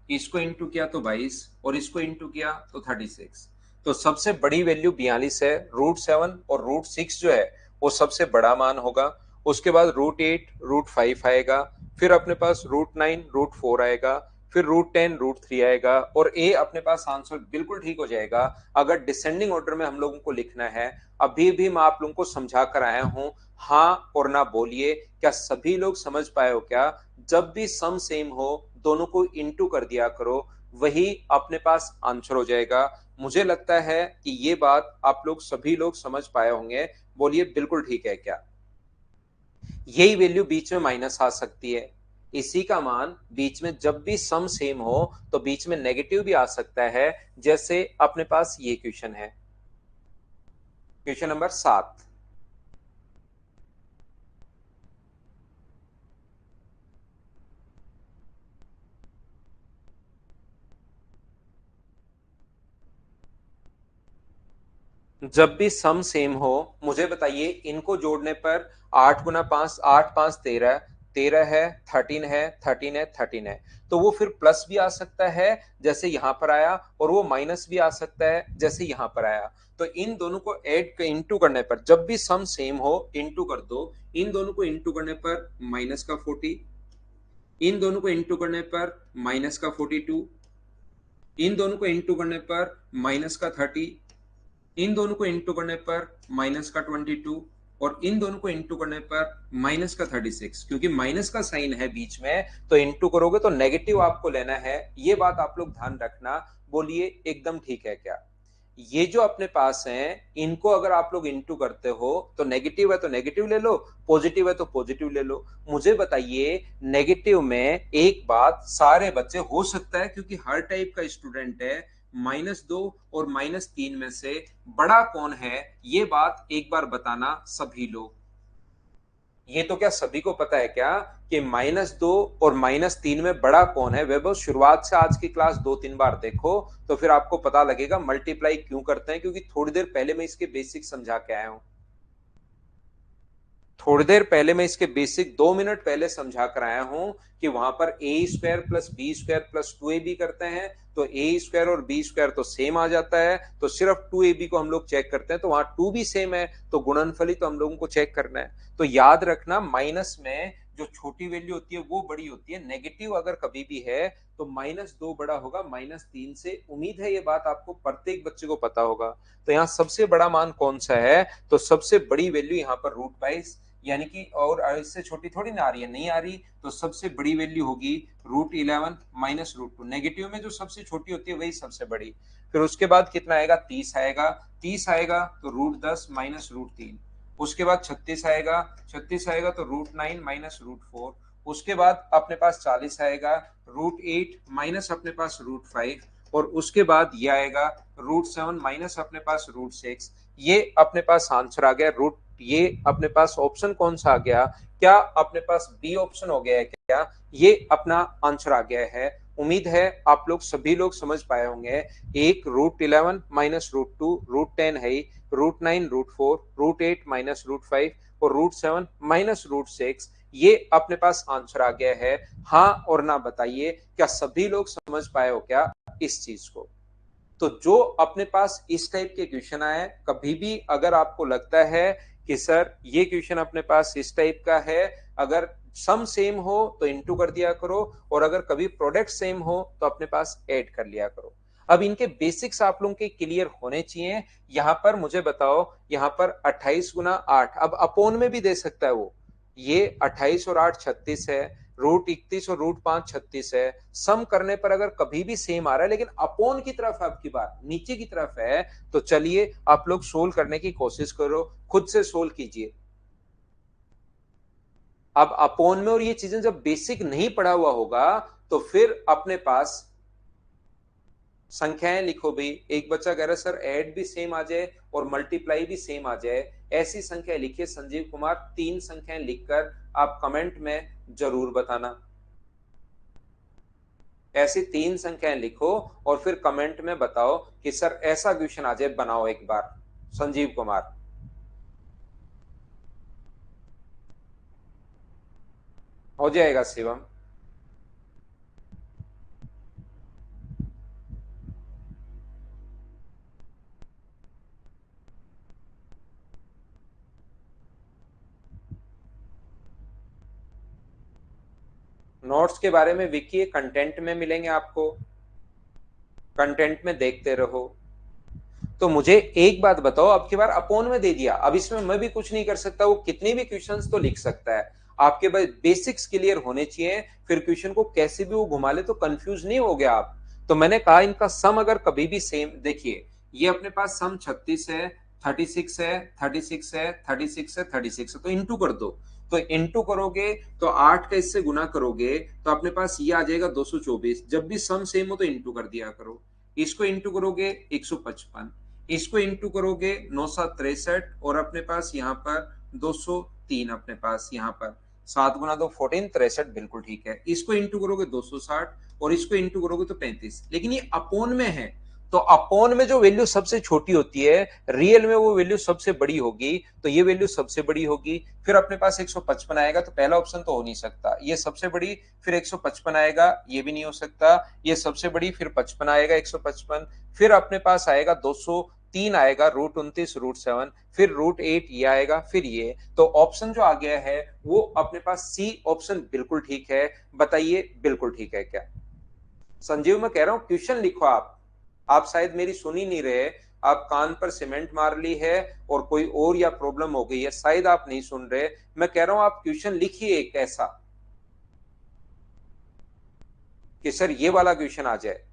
इसको इंटू किया तो 22, और इसको इंटू किया तो 36। तो सबसे बड़ी वैल्यू 42 है। √7 और √6 जो है वो सबसे बड़ा मान होगा। उसके बाद √8 √5 आएगा, फिर अपने पास √9 √4 आएगा, फिर √10 √3 आएगा, और ए अपने पास आंसर बिल्कुल ठीक हो जाएगा। अगर डिसेंडिंग ऑर्डर में हम लोगों को लिखना है, अभी भी मैं आप लोगों को समझा कर आया हूं। हाँ और ना बोलिए, क्या सभी लोग समझ पाए हो क्या? जब भी सम सेम हो दोनों को इंटू कर दिया करो, वही अपने पास आंसर हो जाएगा। मुझे लगता है कि ये बात आप लोग सभी लोग समझ पाए होंगे। बोलिए बिल्कुल ठीक है क्या? यही वैल्यू बीच में माइनस आ सकती है। इसी का मान बीच में जब भी सम सेम हो तो बीच में नेगेटिव भी आ सकता है, जैसे अपने पास ये क्वेश्चन है, क्वेश्चन नंबर 7। जब भी सम सेम हो, मुझे बताइए इनको जोड़ने पर 8 × 5 8 5 13, 13 है, 13 है, 13 है, 13 है। तो वो फिर प्लस भी आ सकता है जैसे यहां पर आया, और वो माइनस भी आ सकता है जैसे यहां पर आया। तो इन दोनों को ऐड इंटू करने पर, जब भी सम सेम हो इंटू कर दो। इन दोनों को इंटू करने पर माइनस का 40, इन दोनों को इंटू करने पर माइनस का 42, इन दोनों को इंटू करने पर माइनस का 30, इन दोनों को इंटू करने पर माइनस का 22, और इन दोनों को इंटू करने पर माइनस का 36। क्योंकि माइनस का साइन है बीच में, तो इंटू करोगे तो नेगेटिव आपको लेना है। ये बात आप लोग ध्यान रखना। बोलिए एकदम ठीक है क्या? ये जो अपने पास है, इनको अगर आप लोग इंटू करते हो तो नेगेटिव है तो नेगेटिव ले लो, पॉजिटिव है तो पॉजिटिव ले लो। मुझे बताइए, नेगेटिव में एक बात सारे बच्चे, हो सकता है क्योंकि हर टाइप का स्टूडेंट है, -2 और -3 में से बड़ा कौन है, ये बात एक बार बताना सभी लोग। ये तो क्या सभी को पता है क्या कि -2 और -3 में बड़ा कौन है? वैभव, शुरुआत से आज की क्लास 2-3 बार देखो, तो फिर आपको पता लगेगा मल्टीप्लाई क्यों करते हैं। क्योंकि थोड़ी देर पहले मैं इसके बेसिक समझा के आया हूं। थोड़ी देर पहले मैं इसके बेसिक 2 मिनट पहले समझा कर आया हूं कि वहां पर a² + b² + 2ab करते हैं, तो a² और b² तो सेम आ जाता है, तो सिर्फ 2ab को हम लोग चेक करते हैं, तो वहां 2 भी सेम है, तो गुणनफल ही तो हम लोगों को चेक करना है। तो याद रखना, माइनस में जो छोटी वैल्यू होती है वो बड़ी होती है। नेगेटिव अगर कभी भी है तो -2 बड़ा होगा -3 से। उम्मीद है ये बात आपको प्रत्येक बच्चे को पता होगा। तो यहाँ सबसे बड़ा मान कौन सा है? तो सबसे बड़ी वैल्यू यहाँ पर √22, यानी कि और इससे छोटी थोड़ी ना आ रही है, नहीं आ रही, तो सबसे बड़ी वैल्यू होगी √11 -√2। नेगेटिव में जो सबसे छोटी होती है वही सबसे बड़ी। फिर उसके बाद कितना आएगा? 30 आएगा। 30 आएगा तो √10 -√3। उसके बाद 36 आएगा। 36 आएगा तो √9 -√4। उसके बाद अपने पास 40 आएगा, √8 माइनस अपने पास √5। और उसके बाद ये आएगा √7 माइनस अपने पास √6। ये अपने पास आंसर आ गया। रूट ये अपने पास ऑप्शन कौन सा आ गया? क्या अपने पास बी ऑप्शन हो गया है क्या? ये अपना आंसर आ गया है। उम्मीद है आप लोग सभी लोग समझ पाए होंगे। एक √11 -√2, √10 है, √9 √4, √8 -√5 और √7 -√6। ये अपने पास आंसर आ गया है। हाँ और ना बताइए, क्या सभी लोग समझ पाए हो क्या इस चीज को? तो जो अपने पास इस टाइप के क्वेश्चन आए, कभी भी अगर आपको लगता है कि सर ये क्वेश्चन अपने पास इस टाइप का है, अगर सम सेम हो तो इनटू कर दिया करो, और अगर कभी प्रोडक्ट सेम हो तो अपने पास ऐड कर लिया करो। अब इनके बेसिक्स आप लोगों के क्लियर होने चाहिए। यहां पर मुझे बताओ, यहां पर 28 गुना 8, अब अपोन में भी दे सकता है वो। ये 28 और 8 36 है, √31 और √5 36 है। सम करने पर अगर कभी भी सेम आ रहा है लेकिन अपोन की तरफ आपकी बात नीचे की तरफ है, तो चलिए आप लोग सोल्व करने की कोशिश करो, खुद से सोल्व कीजिए। अब अपोन में और ये चीजें जब बेसिक नहीं पढ़ा हुआ होगा तो फिर अपने पास संख्याएं लिखो भाई। एक बच्चा कह रहा है सर ऐड भी सेम आ जाए और मल्टीप्लाई भी सेम आ जाए, ऐसी संख्या लिखिए संजीव कुमार। 3 संख्याएं लिखकर आप कमेंट में जरूर बताना। ऐसी 3 संख्याएं लिखो और फिर कमेंट में बताओ कि सर ऐसा क्वेश्चन आ जाए, बनाओ एक बार। संजीव कुमार। हो जाएगा शिवम। नोट्स के बारे में विकी कंटेंट में मिलेंगे आपको, कंटेंट में देखते रहो। तो मुझे एक बात बताओ, अब की बार अपोन में दे दिया, अब इसमें मैं भी कुछ नहीं कर सकता, वो कितने भी क्वेश्चंस तो लिख सकता है। आपके पास बेसिक्स क्लियर होने चाहिए, फिर क्वेश्चन को कैसे भी वो घुमा ले तो कंफ्यूज नहीं हो गया आप। तो मैंने कहा इनका सम अगर कभी भी सेम, देखिए ये अपने पास सम 36 है, 36 है, 36 है, 36 है, 36 है, तो इंटू कर दो। तो इंटू करोगे तो 8 का इससे गुना करोगे तो अपने पास ये आ जाएगा 224। जब भी सम सेम हो तो इंटू कर दिया करो। इसको इंटू करोगे 155, इसको इंटू करोगे 963, और अपने पास यहाँ पर 203, अपने पास यहाँ पर 7 गुना 2 14, 63 बिल्कुल ठीक है। इसको इंटू करोगे 260 और इसको इंटू करोगे तो 35। लेकिन ये अपोन में है, तो अपोन में जो वैल्यू सबसे छोटी होती है रियल में वो वैल्यू सबसे बड़ी होगी, तो ये वैल्यू सबसे बड़ी होगी। फिर अपने पास 155 आएगा, तो पहला ऑप्शन तो हो नहीं सकता, ये सबसे बड़ी। फिर 155 आएगा, ये भी नहीं हो सकता, ये सबसे बड़ी। फिर 55 आएगा, 155। फिर अपने पास आएगा 203 आएगा, √29 √7, फिर √8 ये आएगा, फिर ये। तो ऑप्शन जो आ गया है वो अपने पास सी ऑप्शन बिल्कुल ठीक है। बताइए बिल्कुल ठीक है क्या? संजीव मैं कह रहा हूं क्वेश्चन लिखो आप शायद मेरी सुन ही नहीं रहे। आप कान पर सीमेंट मार ली है और कोई और या प्रॉब्लम हो गई है, शायद आप नहीं सुन रहे। मैं कह रहा हूं आप क्वेश्चन लिखिए एक ऐसा कि सर ये वाला क्वेश्चन आ जाए।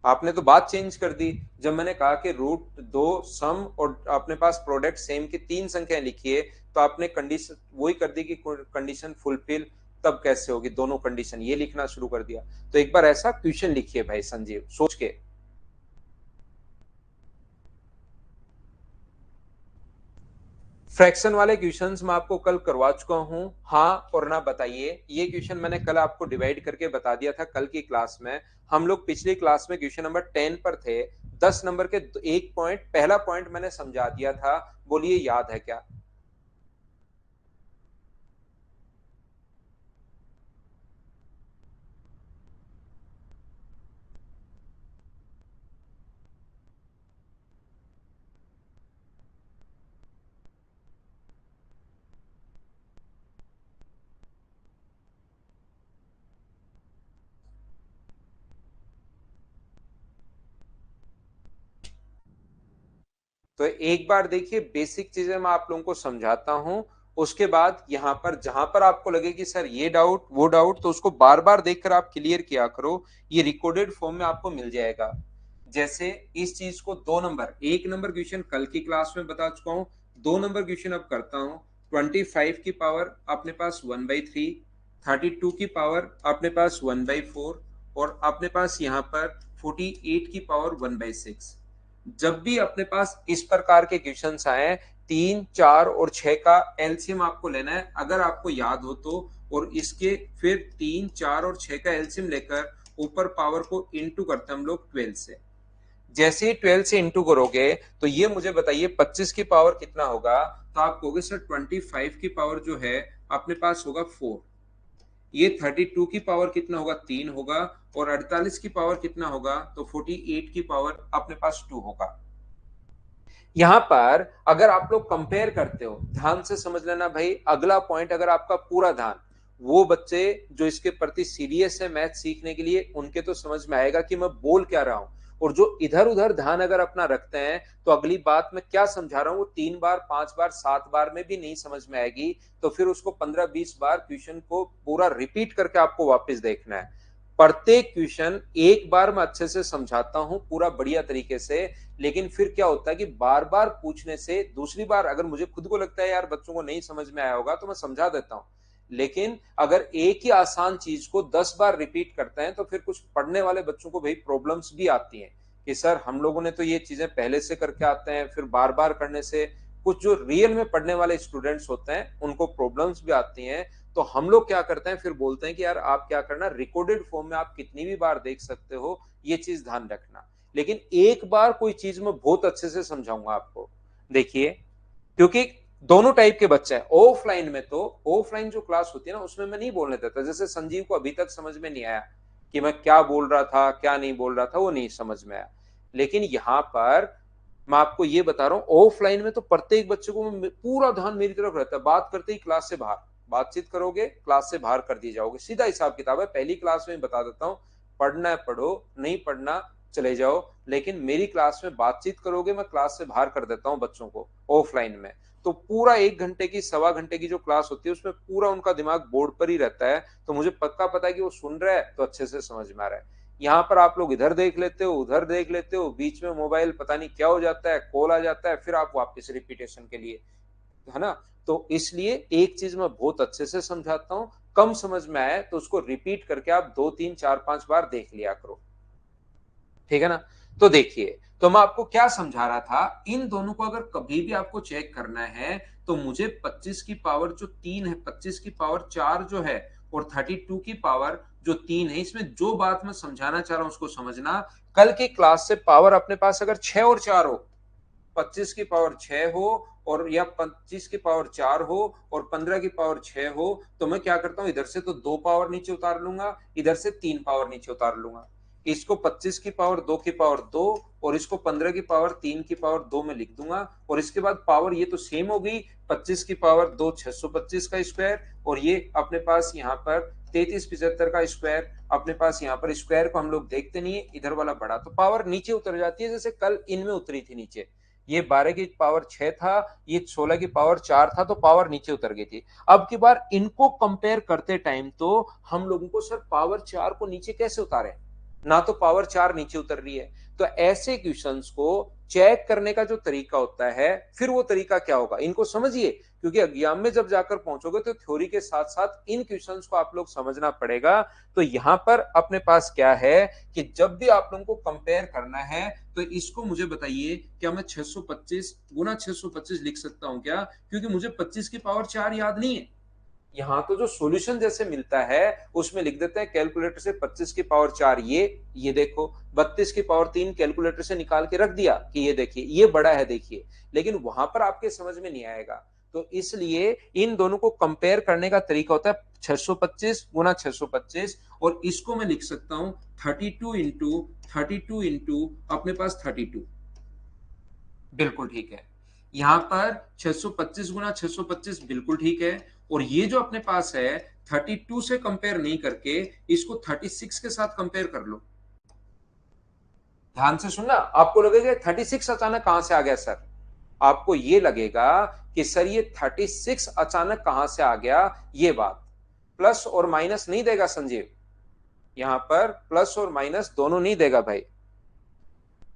आपने तो बात चेंज कर दी। जब मैंने कहा कि √2 सम और अपने पास प्रोडक्ट सेम की 3 संख्याएं लिखिए, तो आपने कंडीशन वही कर दी कि कंडीशन फुलफिल। तब कैसे होगी दोनों कंडीशन, ये लिखना शुरू कर दिया। तो एक बार ऐसा क्वेश्चन लिखिए भाई संजीव, सोच के। फ्रैक्शन वाले क्वेश्चंस मैं आपको कल करवा चुका हूं, हाँ और ना बताइए। ये क्वेश्चन मैंने कल आपको डिवाइड करके बता दिया था कल की क्लास में। हम लोग पिछली क्लास में क्वेश्चन नंबर 10 पर थे। 10 नंबर के एक पॉइंट, पहला पॉइंट मैंने समझा दिया था। बोलिए याद है क्या? तो एक बार देखिए, बेसिक चीजें मैं आप लोगों को समझाता हूं, उसके बाद यहाँ पर जहां पर आपको लगे कि सर ये डाउट वो डाउट, तो उसको बार बार देखकर आप क्लियर किया करो। ये रिकॉर्डेड फॉर्म में आपको मिल जाएगा। जैसे इस चीज को 2 नंबर, 1 नंबर क्वेश्चन कल की क्लास में बता चुका हूं, 2 नंबर क्वेश्चन अब करता हूं। 25 की पावर अपने पास 1/3, 32 की पावर अपने पास 1/4, और अपने पास यहाँ पर 48 की पावर 1/6। जब भी अपने पास इस प्रकार के क्वेश्चंस आए, 3, 4 और 6 का एलसीएम आपको लेना है, अगर आपको याद हो तो। और इसके फिर 3, 4 और 6 का एलसीएम लेकर ऊपर पावर को इंटू करते हैं हम लोग 12 से। जैसे ही 12 से इंटू करोगे तो ये मुझे बताइए 25 की पावर कितना होगा। तो आप कहोगे सर 25 की पावर जो है अपने पास होगा 4। ये 32 की पावर कितना होगा, 3 होगा। और 48 की पावर कितना होगा, तो 48 की पावर अपने पास 2 होगा। यहां पर अगर आप लोग कंपेयर करते हो, ध्यान से समझ लेना भाई, अगला पॉइंट अगर आपका पूरा ध्यान, वो बच्चे जो इसके प्रति सीरियस है मैथ सीखने के लिए, उनके तो समझ में आएगा कि मैं बोल क्या रहा हूं। और जो इधर उधर ध्यान अगर अपना रखते हैं, तो अगली बात मैं क्या समझा रहा हूं वो 3 बार 5 बार 7 बार में भी नहीं समझ में आएगी। तो फिर उसको 15-20 बार क्वेश्चन को पूरा रिपीट करके आपको वापस देखना है। प्रत्येक क्वेश्चन एक बार मैं अच्छे से समझाता हूं पूरा बढ़िया तरीके से, लेकिन फिर क्या होता है कि बार बार पूछने से दूसरी बार अगर मुझे खुद को लगता है यार बच्चों को नहीं समझ में आया होगा, तो मैं समझा देता हूं। लेकिन अगर एक ही आसान चीज को 10 बार रिपीट करते हैं, तो फिर कुछ पढ़ने वाले बच्चों को भाई प्रॉब्लम्स भी आती हैं कि सर हम लोगों ने तो ये चीजें पहले से करके आते हैं, फिर बार बार करने से कुछ जो रियल में पढ़ने वाले स्टूडेंट्स होते हैं उनको प्रॉब्लम्स भी आती हैं। तो हम लोग क्या करते हैं, फिर बोलते हैं कि यार आप क्या करना, रिकॉर्डेड फॉर्म में आप कितनी भी बार देख सकते हो, ये चीज ध्यान रखना। लेकिन एक बार कोई चीज मैं बहुत अच्छे से समझाऊंगा आपको। देखिए, क्योंकि दोनों टाइप के बच्चे हैं। ऑफलाइन में तो, ऑफलाइन जो क्लास होती है ना, उसमें मैं नहीं बोलने देता। जैसे संजीव को अभी तक समझ में नहीं आया कि मैं क्या बोल रहा था क्या नहीं बोल रहा था, वो नहीं समझ में आया। लेकिन यहां पर मैं आपको ये बता रहा हूं, ऑफलाइन में तो प्रत्येक बच्चे को पूरा ध्यान मेरी तरफ रहता है। बात करते ही क्लास से बाहर, बातचीत करोगे क्लास से बाहर कर दिए जाओगे, सीधा हिसाब किताब है। पहली क्लास में बता देता हूं, पढ़ना है पढ़ो, नहीं पढ़ना चले जाओ। लेकिन मेरी क्लास में बातचीत करोगे, मैं क्लास से बाहर कर देता हूं बच्चों को ऑफलाइन में। तो पूरा 1 घंटे की 1.25 घंटे की जो क्लास होती है, उसमें पूरा उनका दिमाग बोर्ड पर ही रहता है। तो मुझे पक्का पता है कि वो सुन रहा है तो अच्छे से समझ में आ रहा है। यहाँ पर आप लोग इधर देख लेते हो उधर देख लेते हो, बीच में मोबाइल पता नहीं क्या हो जाता है, कॉल आ जाता है, फिर आप वापस रिपीटेशन के लिए, है ना। तो इसलिए एक चीज मैं बहुत अच्छे से समझाता हूँ, कम समझ में आए तो उसको रिपीट करके आप 2, 3, 4, 5 बार देख लिया करो, ठीक है ना। तो देखिए, तो मैं आपको क्या समझा रहा था, इन दोनों को अगर कभी भी आपको चेक करना है, तो मुझे 25 की पावर जो 3 है, 25 की पावर 4 जो है, और 32 की पावर जो 3 है, इसमें जो बात मैं समझाना चाह रहा हूं उसको समझना। कल की क्लास से पावर अपने पास अगर 6 और 4 हो, 25 की पावर 6 हो, और या 25 की पावर 4 हो, और 15 की पावर 6 हो, तो मैं क्या करता हूं, इधर से तो 2 पावर नीचे उतार लूंगा, इधर से 3 पावर नीचे उतार लूंगा। इसको 25 की पावर 2 की पावर 2, और इसको 15 की पावर 3 की पावर 2 में लिख दूंगा। और इसके बाद पावर ये तो सेम हो गई, 25 की पावर 2 625 का स्क्वायर, और ये अपने पास यहाँ पर 3375 का स्क्वायर। अपने पास यहाँ पर स्क्वायर को हम लोग देखते नहीं है, इधर वाला बड़ा, तो पावर नीचे उतर जाती है, जैसे कल इनमें उतरी थी नीचे। ये 12 की पावर 6 था, ये 16 की पावर 4 था, तो पावर नीचे उतर गई थी। अब की बार इनको कंपेयर करते टाइम तो हम लोगों को सर पावर 4 को नीचे कैसे उतारे, ना तो पावर 4 नीचे उतर रही है। तो ऐसे क्वेश्चंस को चेक करने का जो तरीका होता है, फिर वो तरीका क्या होगा इनको समझिए, क्योंकि एग्जाम में जब जाकर पहुंचोगे तो थ्योरी के साथ साथ इन क्वेश्चंस को आप लोग समझना पड़ेगा। तो यहां पर अपने पास क्या है कि जब भी आप लोगों को कंपेयर करना है, तो इसको मुझे बताइए, क्या मैं 625 गुना 625 लिख सकता हूं क्या, क्योंकि मुझे 25 की पावर 4 याद नहीं है। यहाँ तो जो सॉल्यूशन जैसे मिलता है उसमें लिख देते हैं कैलकुलेटर से 25 की पावर 4 ये देखो, 32 की पावर 3 कैलकुलेटर से निकाल के रख दिया कि ये देखिए ये बड़ा है देखिए, लेकिन वहां पर आपके समझ में नहीं आएगा। तो इसलिए इन दोनों को कंपेयर करने का तरीका होता है 625 गुना 625, और इसको मैं लिख सकता हूं 32 इंटू अपने पास 32। बिल्कुल ठीक है। यहां पर 625 गुना 625 बिल्कुल ठीक है। और ये जो अपने पास है 32 से कंपेयर नहीं करके इसको 36 के साथ कंपेयर कर लो। ध्यान से सुनना, आपको लगेगा 36 अचानक कहां से आ गया सर। आपको ये लगेगा कि सर ये 36 अचानक कहां से आ गया, ये बात। प्लस और माइनस नहीं देगा संजीव, यहां पर प्लस और माइनस दोनों नहीं देगा भाई,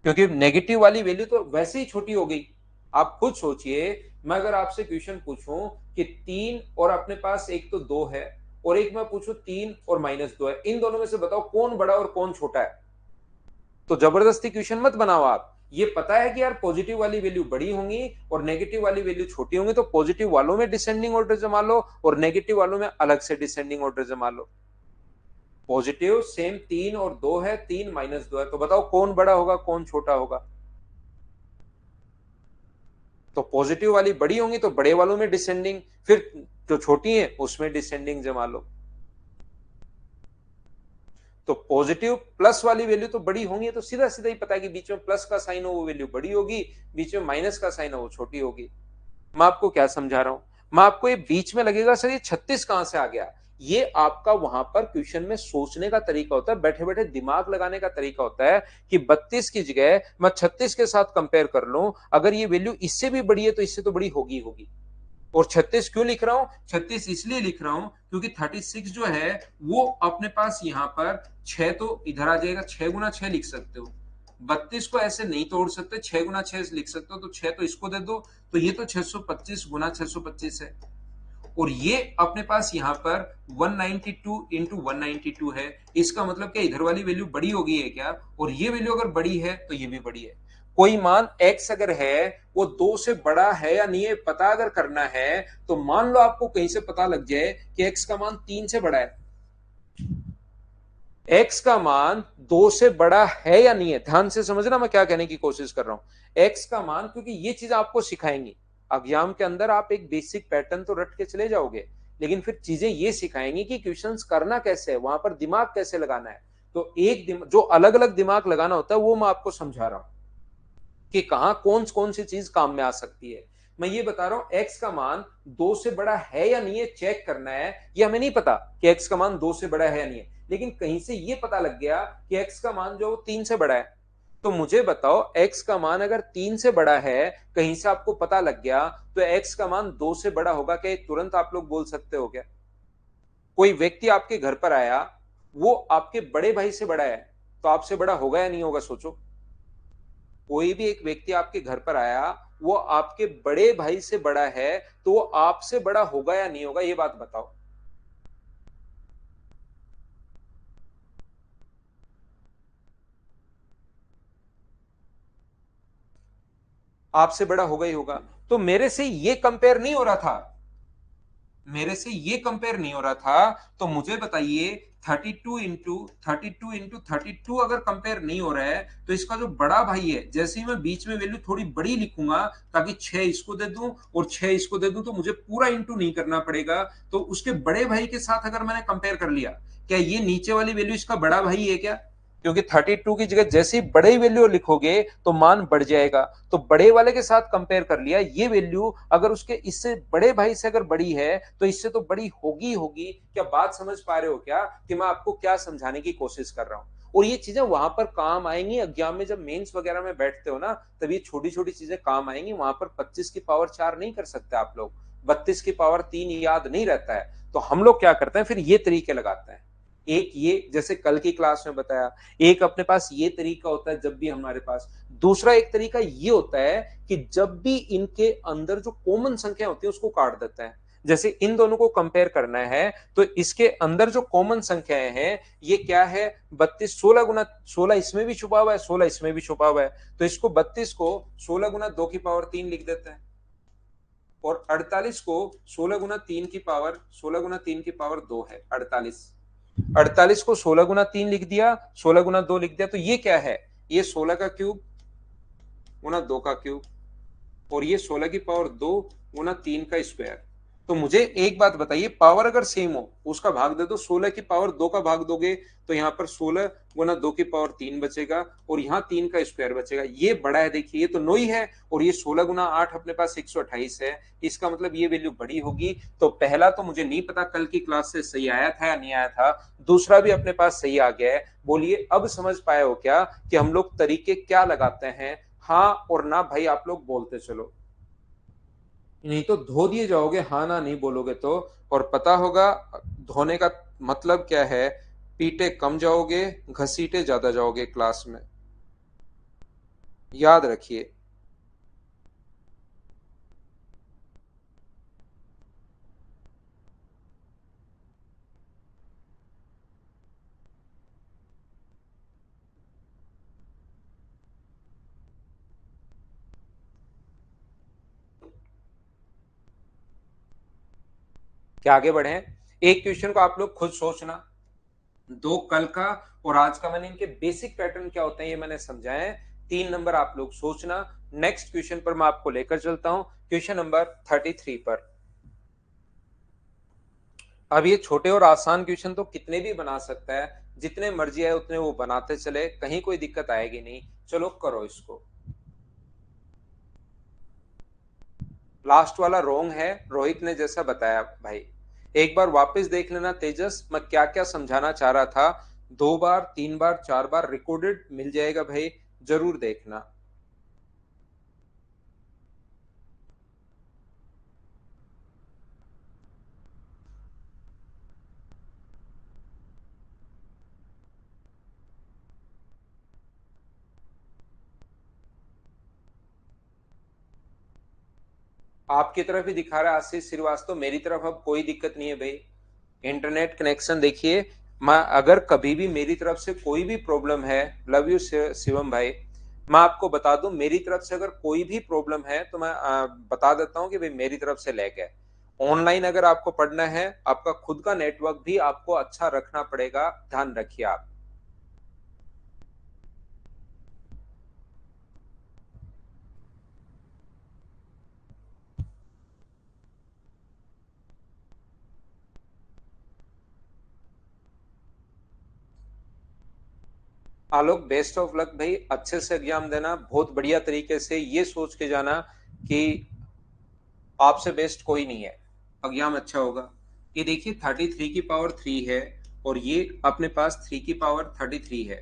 क्योंकि नेगेटिव वाली वैल्यू तो वैसे ही छोटी हो गई। आप खुद सोचिए, मैं अगर आपसे क्वेश्चन पूछूं कि 3 और अपने पास एक तो 2 है, और एक मैं पूछूं 3 और -2 है, इन दोनों में से बताओ कौन बड़ा और कौन छोटा है। तो जबरदस्ती क्वेश्चन मत बनाओ आप। ये पता है कि यार पॉजिटिव वाली वैल्यू बड़ी होंगी और नेगेटिव वाली वैल्यू छोटी होंगी, तो पॉजिटिव वालों में डिसेंडिंग ऑर्डर जमा लो और नेगेटिव वालों में अलग से डिसेंडिंग ऑर्डर जमा लो। पॉजिटिव सेम 3 और 2 है, 3 -2 है, तो बताओ कौन बड़ा होगा कौन छोटा होगा। तो पॉजिटिव वाली बड़ी होंगी तो बड़े वालों में डिसेंडिंग, फिर जो छोटी है उसमें डिसेंडिंग जमा लो। तो पॉजिटिव प्लस वाली वैल्यू तो बड़ी होंगी, तो सीधा सीधा ही पता है कि बीच में प्लस का साइन हो वो वैल्यू बड़ी होगी, बीच में माइनस का साइन हो वो छोटी होगी। मैं आपको क्या समझा रहा हूं, मैं आपको ये बीच में लगेगा सर ये 36 कहां से आ गया, ये आपका वहां पर क्वेश्चन में सोचने का तरीका होता है, बैठे बैठे दिमाग लगाने का तरीका होता है कि 32 की जगह मैं 36 के साथ कंपेयर कर लूं, अगर ये वैल्यू इससे भी बड़ी है तो इससे तो बड़ी होगी होगी। और 36 क्यों लिख रहा हूं, 36 इसलिए लिख रहा हूं क्योंकि 36 जो है वो अपने पास यहां पर 6 तो इधर आ जाएगा, 6 गुना 6 लिख सकते हो, 32 को ऐसे नहीं तोड़ सकते, 6 गुना 6 लिख सकते हो, तो 6 तो इसको दे दो, तो ये तो 625 गुना 625 है। और ये अपने पास यहां पर 192 इंटू 192 है, इसका मतलब क्या इधर वाली वैल्यू बड़ी हो गई है क्या, और ये वैल्यू अगर बड़ी है तो ये भी बड़ी है। कोई मान x अगर है वो 2 से बड़ा है या नहीं है पता अगर करना है, तो मान लो आपको कहीं से पता लग जाए कि x का मान 3 से बड़ा है, x का मान 2 से बड़ा है या नहीं है, ध्यान से समझना मैं क्या कहने की कोशिश कर रहा हूं। x का मान, क्योंकि ये चीज आपको सिखाएंगी एग्जाम के अंदर, आप एक बेसिक पैटर्न तो रट के चले जाओगे, लेकिन फिर चीजें ये सिखाएंगी कि क्वेश्चंस करना कैसे है, वहां पर दिमाग कैसे लगाना है। तो एक जो अलग अलग दिमाग लगाना होता है वो मैं आपको समझा रहा हूं कि कहां कौन कौन सी चीज काम में आ सकती है। मैं ये बता रहा हूं x का मान 2 से बड़ा है या नहीं है चेक करना है, ये हमें नहीं पता कि x का मान 2 से बड़ा है या नहीं है, लेकिन कहीं से ये पता लग गया कि x का मान जो 3 से बड़ा है। तो मुझे बताओ x का मान अगर 3 से बड़ा है, कहीं से आपको पता लग गया, तो x का मान 2 से बड़ा होगा क्या, तुरंत आप लोग बोल सकते हो क्या। कोई व्यक्ति आपके घर पर आया, वो आपके बड़े भाई से बड़ा है, तो आपसे बड़ा होगा या नहीं होगा, सोचो। कोई भी एक व्यक्ति आपके घर पर आया, वो आपके बड़े भाई से बड़ा है, तो वो आपसे बड़ा होगा या नहीं होगा, ये बात बताओ। आपसे बड़ा होगा ही होगा। तो मेरे से ये कंपेयर नहीं हो रहा था, मेरे से ये कंपेयर नहीं हो रहा था, तो मुझे बताइए 32 इंटू 32 अगर कंपेयर नहीं हो रहा है, तो इसका जो बड़ा भाई है, जैसे ही मैं बीच में वैल्यू थोड़ी बड़ी लिखूंगा ताकि 6 इसको दे दूं और 6 इसको दे दूं, तो मुझे पूरा इंटू नहीं करना पड़ेगा, तो उसके बड़े भाई के साथ अगर मैंने कंपेयर कर लिया, क्या ये नीचे वाली वैल्यू इसका बड़ा भाई है क्या, क्योंकि 32 की जगह जैसे ही बड़े वैल्यू लिखोगे तो मान बढ़ जाएगा, तो बड़े वाले के साथ कंपेयर कर लिया, ये वैल्यू अगर उसके इससे बड़े भाई से अगर बड़ी है तो इससे तो बड़ी होगी होगी। क्या बात समझ पा रहे हो क्या कि मैं आपको क्या समझाने की कोशिश कर रहा हूं। और ये चीजें वहां पर काम आएंगी एग्जाम में, जब मेंस वगैरह में बैठते हो ना, तब ये छोटी छोटी चीजें काम आएंगी। वहां पर 25 की पावर 4 नहीं कर सकते आप लोग, 32 की पावर 3 याद नहीं रहता है, तो हम लोग क्या करते हैं फिर ये तरीके लगाते हैं। एक ये जैसे कल की क्लास में बताया, एक अपने पास ये तरीका होता है जब भी हमारे पास, दूसरा एक तरीका ये होता है कि जब भी इनके अंदर जो कॉमन संख्या होती है उसको काट देते हैं। जैसे इन दोनों को कंपेयर करना है, तो इसके अंदर जो कॉमन संख्याएं हैं ये क्या है, 32, 16 गुना 16 इसमें भी छुपा हुआ है, 16 इसमें भी छुपा हुआ है, तो इसको 32 को 16 गुना 2 की पावर 3 लिख देते हैं, और 48 को 16 गुना 3 की पावर 16 गुना 3 की पावर 2 है 48, 48 को 16 गुना 3 लिख दिया, 16 गुना 2 लिख दिया, तो ये क्या है, ये 16 का क्यूब गुना 2 का क्यूब, और ये 16 की पावर 2 गुना 3 का स्क्वायर। तो मुझे एक बात बताइए, पावर अगर सेम हो उसका भाग दे दो, 16 की पावर 2 का भाग दोगे तो यहाँ पर 16 गुना 2 की पावर 3 बचेगा, और यहाँ 3 का स्क्वायर बचेगा, ये बड़ा है, देखिए ये तो 9 ही है, और ये 16 गुना 8 अपने पास 128 है, इसका मतलब ये वैल्यू बड़ी होगी। तो पहला तो मुझे नहीं पता कल की क्लास से सही आया था या नहीं आया था, दूसरा भी अपने पास सही आ गया है। बोलिए अब समझ पाए हो क्या कि हम लोग तरीके क्या लगाते हैं, हाँ और ना भाई आप लोग बोलते चलो। नहीं तो धो दिए जाओगे, हाँ ना नहीं बोलोगे तो। और पता होगा धोने का मतलब क्या है। पीटे कम जाओगे, घसीटे ज्यादा जाओगे क्लास में, याद रखिए। क्या आगे बढ़े? एक क्वेश्चन को आप लोग खुद सोचना। दो कल का और आज का मैंने इनके बेसिक पैटर्न क्या होते हैं ये मैंने समझाया है। 3 नंबर आप लोग सोचना। नेक्स्ट क्वेश्चन पर मैं आपको लेकर चलता हूं, क्वेश्चन नंबर 33 पर। अब ये छोटे और आसान क्वेश्चन तो कितने भी बना सकता है, जितने मर्जी है उतने वो बनाते चले, कहीं कोई दिक्कत आएगी नहीं। चलो करो इसको। लास्ट वाला रोंग है, रोहित ने जैसा बताया भाई। एक बार वापस देख लेना तेजस, मैं क्या क्या समझाना चाह रहा था। 2 बार, 3 बार, 4 बार रिकॉर्डेड मिल जाएगा भाई, जरूर देखना। आपकी तरफ ही दिखा रहा है आशीष श्रीवास्तव, मेरी तरफ अब कोई दिक्कत नहीं है भाई। इंटरनेट कनेक्शन देखिए। मैं अगर कभी भी मेरी तरफ से कोई भी प्रॉब्लम है, लव यू शिवम भाई, मैं आपको बता दूं मेरी तरफ से अगर कोई भी प्रॉब्लम है तो मैं बता देता हूं कि भाई मेरी तरफ से लैग है। ऑनलाइन अगर आपको पढ़ना है, आपका खुद का नेटवर्क भी आपको अच्छा रखना पड़ेगा, ध्यान रखिए आप। आलोक बेस्ट ऑफ लक भाई, अच्छे से एग्जाम देना, बहुत बढ़िया तरीके से ये सोच के जाना कि आपसे बेस्ट कोई नहीं है, एग्जाम अच्छा होगा। ये देखिए 33 की पावर 3 है, और ये अपने पास 3 की पावर 33 है।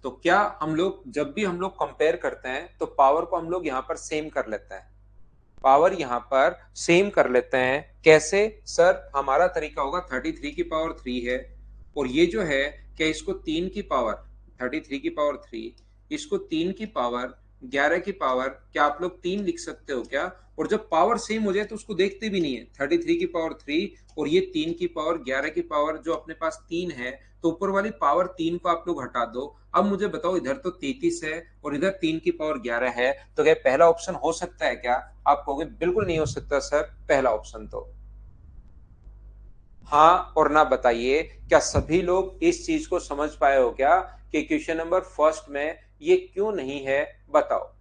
तो क्या हम लोग जब भी हम लोग कंपेयर करते हैं तो पावर को हम लोग यहाँ पर सेम कर लेते हैं। पावर यहाँ पर सेम कर लेते हैं कैसे? सर हमारा तरीका होगा 33 की पावर 3 है, और ये जो है क्या इसको 3 की पावर, 33 की पावर 3, इसको 3 की पावर 11 की पावर, क्या आप लोग 3 लिख सकते हो क्या? और जब पावर सेम हो जाए तो उसको देखते भी नहीं है। 33 की पावर 3 और ये 3 की पावर 11 की पावर जो अपने पास 3 है, तो ऊपर वाली पावर 3 को आप लोग हटा दो। अब मुझे बताओ, इधर तो 33 है और इधर 3 की पावर 11 है, तो क्या पहला ऑप्शन हो सकता है क्या? आप कहोगे बिल्कुल नहीं हो सकता सर पहला ऑप्शन तो। हाँ और ना बताइए, क्या सभी लोग इस चीज को समझ पाए हो क्या कि क्वेश्चन नंबर फर्स्ट में ये क्यों नहीं है? बताओ।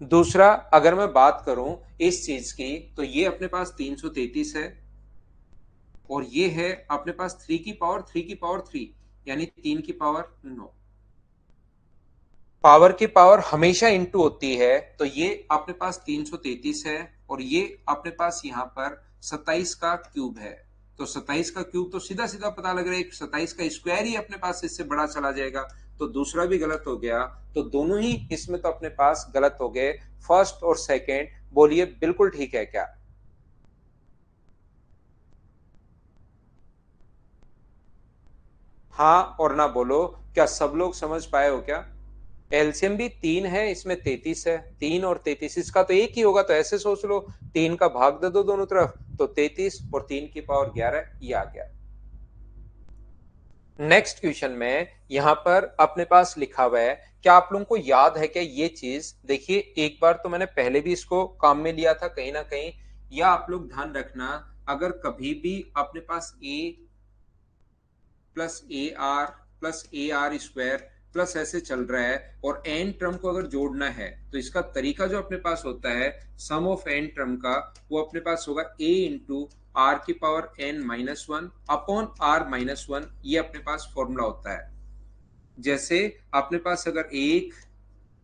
दूसरा, अगर मैं बात करूं इस चीज की, तो ये अपने पास 333 है, और ये है अपने पास 3 की पावर 3 यानी 3 की पावर 9। पावर की पावर हमेशा इंटू होती है, तो ये अपने पास 333 है, और ये अपने पास यहाँ पर 27 का क्यूब है। तो 27 का क्यूब तो सीधा सीधा पता लग रहा है, 27 का स्क्वायर ही अपने पास इससे बड़ा चला जाएगा। तो दूसरा भी गलत हो गया। तो दोनों ही इसमें तो अपने पास गलत हो गए, फर्स्ट और सेकेंड। बोलिए बिल्कुल ठीक है क्या? हाँ और ना बोलो। क्या सब लोग समझ पाए हो क्या? एलसीएम भी 3 है, इसमें 33 है। 3 और 33, इसका तो एक ही होगा, तो ऐसे सोच लो। 3 का भाग दे दो दोनों तरफ, तो 33 और 3 की पावर 11 ये आ गया। नेक्स्ट क्वेश्चन में यहां पर अपने पास लिखा हुआ है, क्या आप लोगों को याद है क्या ये चीज? देखिए एक बार तो मैंने पहले भी इसको काम में लिया था कहीं ना कहीं, या आप लोग ध्यान रखना, अगर कभी भी अपने पास A plus A R plus A R square plus ऐसे चल रहा है, और एन टर्म को अगर जोड़ना है तो इसका तरीका जो अपने पास होता है सम ऑफ एन टर्म का, वो अपने पास होगा ए इंटू R⁻n−1 अपॉन R−1। ये अपने पास फॉर्मूला होता है। जैसे अपने पास अगर 1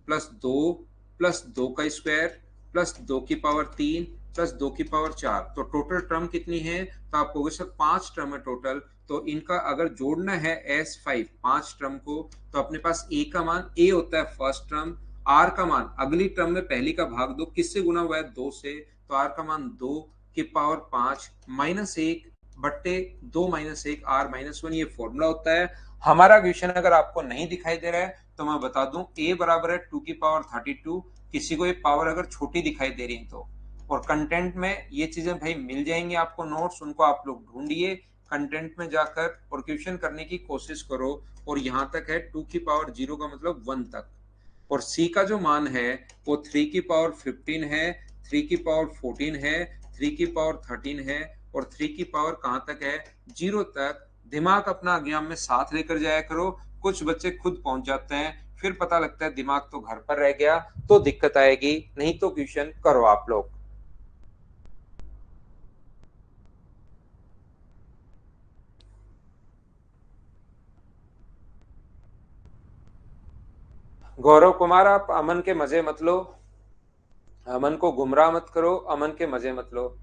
प्लस 2 प्लस 2 का स्क्वायर प्लस 2 की पावर 3 प्लस 2 की पावर 4, तो टोटल टर्म कितनी है? तो आप कहोगे सर 5 टर्म है टोटल, तो इनका अगर जोड़ना है S5 5 टर्म को, तो अपने पास A का मान A होता है फर्स्ट टर्म, R का मान अगली टर्म में पहली का भाग दो, किससे गुना हुआ है? 2 से, तो R का मान 2 की पावर 5 माइनस 1 बट्टे 2 माइनस 1 R माइनस 1, ये फॉर्मूला होता है। हमारा क्वेश्चन अगर आपको नहीं दिखाई दे रहा है तो मैं बता दूं, A बराबर है 2 की पावर 32, किसी को ये पावर अगर छोटी दिखाई दे रही है तो, और कंटेंट में ये चीजें भाई मिल जाएंगी आपको, नोट्स उनको आप लोग ढूंढिए, कंटेंट में जाकर और क्वेश्चन करने की कोशिश करो। और यहां तक है 2 की पावर 0 का मतलब 1 तक, और सी का जो मान है वो 3 की पावर 15 है, 3 की पावर 14 है, 3 की पावर 13 है, और 3 की पावर कहां तक है? 0 तक। दिमाग अपना एग्जाम में साथ लेकर जाया करो, कुछ बच्चे खुद पहुंच जाते हैं, फिर पता लगता है दिमाग तो घर पर रह गया, तो दिक्कत आएगी, नहीं तो क्वेश्चन करो आप लोग। गौरव कुमार, आप अमन के मजे मत लो, अमन को गुमराह मत करो, अमन के मजे मत लो।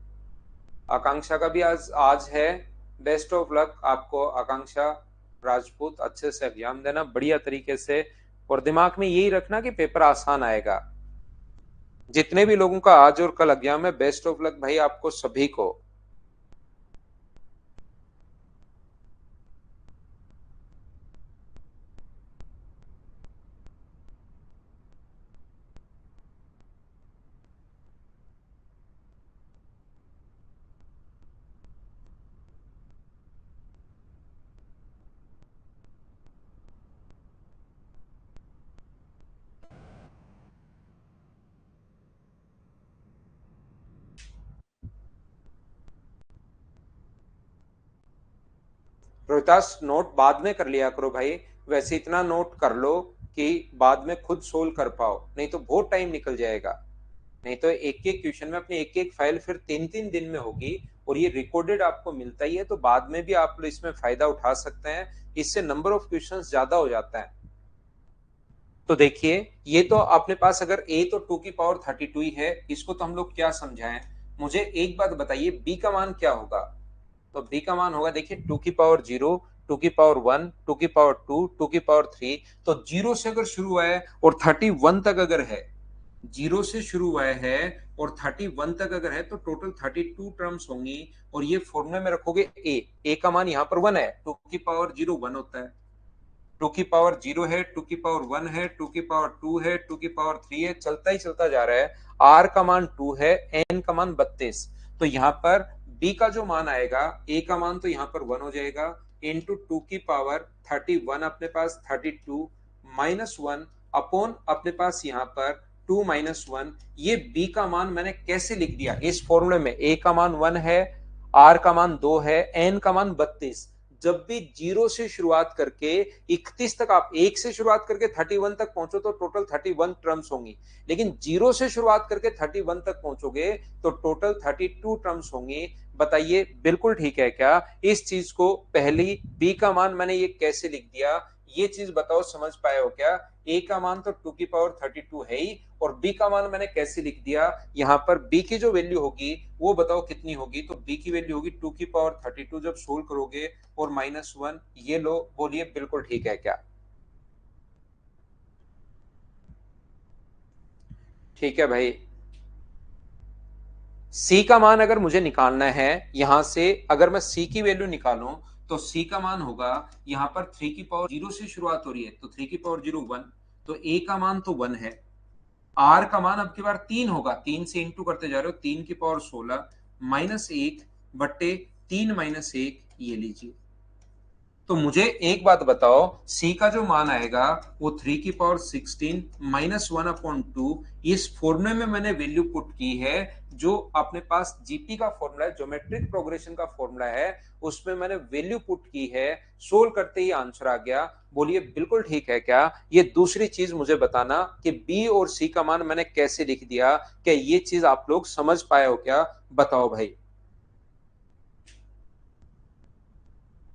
आकांक्षा का भी आज आज है, बेस्ट ऑफ लक आपको आकांक्षा राजपूत, अच्छे से एग्जाम देना बढ़िया तरीके से, और दिमाग में यही रखना कि पेपर आसान आएगा। जितने भी लोगों का आज और कल एग्जाम है, बेस्ट ऑफ लक भाई आपको सभी को। रोहितास, नोट बाद में कर लिया करो भाई, वैसे इतना नोट कर लो कि बाद में खुद सोल्व कर पाओ, नहीं तो बहुत टाइम निकल जाएगा। नहीं तो एक एक क्वेश्चन में अपनी एक एक फाइल फिर 3 3 दिन में होगी, और ये रिकॉर्डेड आपको मिलता ही है, तो बाद में भी आप लोग इसमें फायदा उठा सकते हैं, इससे नंबर ऑफ क्वेश्चंस ज्यादा हो जाता है। तो देखिए, ये तो अपने पास अगर ए तो 2 की पावर 32 ही है, इसको तो हम लोग क्या समझाएं। मुझे एक बात बताइए, बी का मान क्या होगा? तो बी का मान होगा, देखिए 2 की पावर 0, 2 की पावर 1, 2 की पावर 2, 2 की पावर 3, तो जीरो से अगर शुरू हुआ है और 31 तक अगर है, जीरो से शुरू हुआ है और 31 तक अगर है, तो टोटल 32 टर्म्स होंगी, और ये फॉर्मूले में रखोगे ए का मान यहाँ पर 1 है, 2 की पावर 0 1 होता है, 2 की पावर 0 है, 2 की पावर 1 है, 2 की पावर 2 है, 2 की पावर 3 है, चलता ही चलता जा रहा है। आर का मान 2 है, एन का मान 32, तो यहाँ पर बी का जो मान आएगा, ए का मान तो यहाँ पर 1 हो जाएगा, इंटू 2 की पावर 31 अपने पास 32 माइनस 1 अपॉन अपने पास यहाँ पर 2 माइनस 1। ये बी का मान मैंने कैसे लिख दिया इस फॉर्मूले में, ए का मान 1 है, आर का मान 2 है, एन का मान 32। जब भी जीरो से शुरुआत करके 31 तक, आप एक से शुरुआत करके 31 तक पहुंचो तो टोटल 31 टर्म्स होंगी, लेकिन जीरो से शुरुआत करके 31 तक पहुंचोगे तो टोटल 32 टर्म्स होंगी। बताइए बिल्कुल ठीक है क्या? इस चीज को पहली बी का मान मैंने ये कैसे लिख दिया, ये चीज बताओ, समझ पाए हो क्या? ए का मान तो 2 की पावर 32 है ही, और बी का मान मैंने कैसे लिख दिया, यहाँ पर बी की जो वैल्यू होगी वो बताओ कितनी होगी? तो बी की वैल्यू होगी 2 की पावर 32 जब सोल्व करोगे, और माइनस 1, ये लो, बोलिए बिल्कुल ठीक है क्या? ठीक है भाई। सी का मान अगर मुझे निकालना है, यहां से अगर मैं सी की वैल्यू निकालूं, तो सी का मान होगा, यहां पर 3 की पावर 0 से शुरुआत हो रही है, तो 3 की पावर 0 1, तो ए का मान तो 1 है, आर का मान अब की बार 3 होगा, 3 से इंटू करते जा रहे हो, 3 की पावर 16 माइनस 1 बट्टे 3 माइनस 1, ये लीजिए। तो मुझे एक बात बताओ, सी का जो मान आएगा वो 3 की पावर 16 माइनस 1/2, इस फॉर्मूले में मैंने वैल्यू पुट की है, जो अपने पास जीपी का फॉर्मूला है, ज्योमेट्रिक प्रोग्रेशन का फॉर्मूला है, उसमें मैंने वैल्यू पुट की है, सोल्व करते ही आंसर आ गया। बोलिए बिल्कुल ठीक है क्या? ये दूसरी चीज मुझे बताना कि बी और सी का मान मैंने कैसे लिख दिया, क्या ये चीज आप लोग समझ पाए हो क्या? बताओ भाई।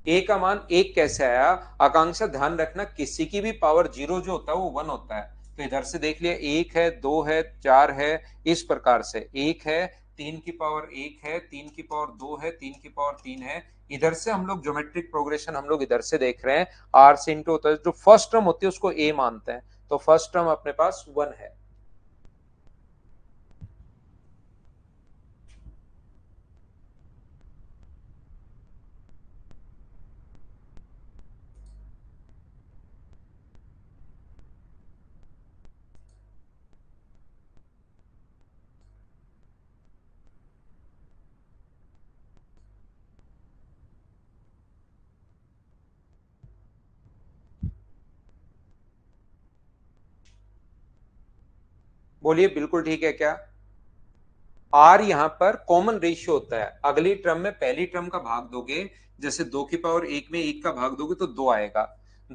ए का मान एक कैसे आया? आकांक्षा ध्यान रखना, किसी की भी पावर जीरो जो होता है वो 1 होता है, तो इधर से देख लिया, 1 है, 2 है, 4 है, इस प्रकार से 1 है, 3 की पावर 1 है, 3 की पावर 2 है, 3 की पावर 3 है। इधर से हम लोग ज्योमेट्रिक प्रोग्रेशन हम लोग इधर से देख रहे हैं, आर से इंटू होता है, जो फर्स्ट टर्म होती है उसको ए मानते हैं, तो फर्स्ट टर्म अपने पास 1 है। बोलिए बिल्कुल ठीक है क्या? आर यहाँ पर कॉमन रेशियो होता है, अगली टर्म में पहली टर्म का भाग दोगे, जैसे 2 की पावर 1 में 1 का भाग दोगे तो 2 आएगा,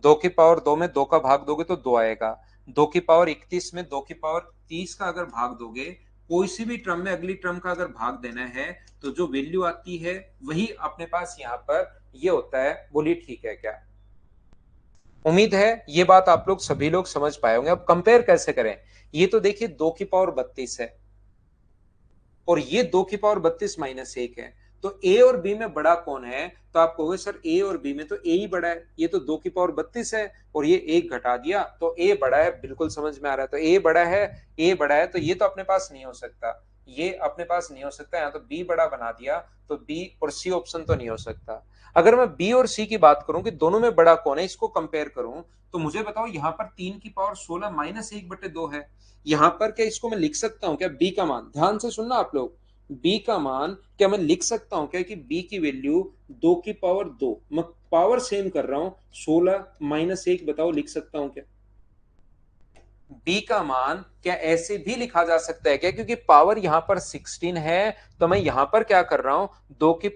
2 की पावर 2 में 2 का भाग दोगे तो 2 आएगा, 2 की पावर 31 में 2 की पावर 30 का अगर भाग दोगे, कोई सी भी टर्म में अगली टर्म का अगर भाग देना है तो जो वैल्यू आती है वही अपने पास यहाँ पर ये होता है। बोलिए ठीक है क्या? उम्मीद है ये बात आप लोग सभी लोग समझ पाए होंगे। अब कंपेयर कैसे करें? ये तो देखिए 2 की पावर 32 है और ये 2 की पावर 32 - 1 है, तो ए और बी में बड़ा कौन है? तो आप कहोगे सर ए और बी में तो ए ही बड़ा है, ये तो 2 की पावर 32 है और ये 1 घटा दिया तो ए बड़ा है। बिल्कुल समझ में आ रहा है, तो ए बड़ा है, ए बड़ा है, तो ये तो अपने पास नहीं हो सकता, ये अपने पास नहीं हो सकता, यहाँ तो बी बड़ा बना दिया, तो बी और सी ऑप्शन तो नहीं हो सकता। अगर मैं बी और सी की बात करूं कि दोनों में बड़ा कौन है, इसको कंपेयर करूं, तो मुझे बताओ यहाँ पर 3 की पावर 16 - 1/2 है, यहां पर क्या इसको मैं लिख सकता हूं क्या? बी का मान, ध्यान से सुनना आप लोग, बी का मान क्या मैं लिख सकता हूं क्या कि बी की वैल्यू 2 की पावर 2, मैं पावर सेम कर रहा हूं, 16 - 1, बताओ लिख सकता हूं क्या? बी का मान क्या ऐसे भी लिखा जा सकता है क्या? क्योंकि पावर यहां पर 16 है, तो मैं यहां पर क्या कर रहा हूं, 2 की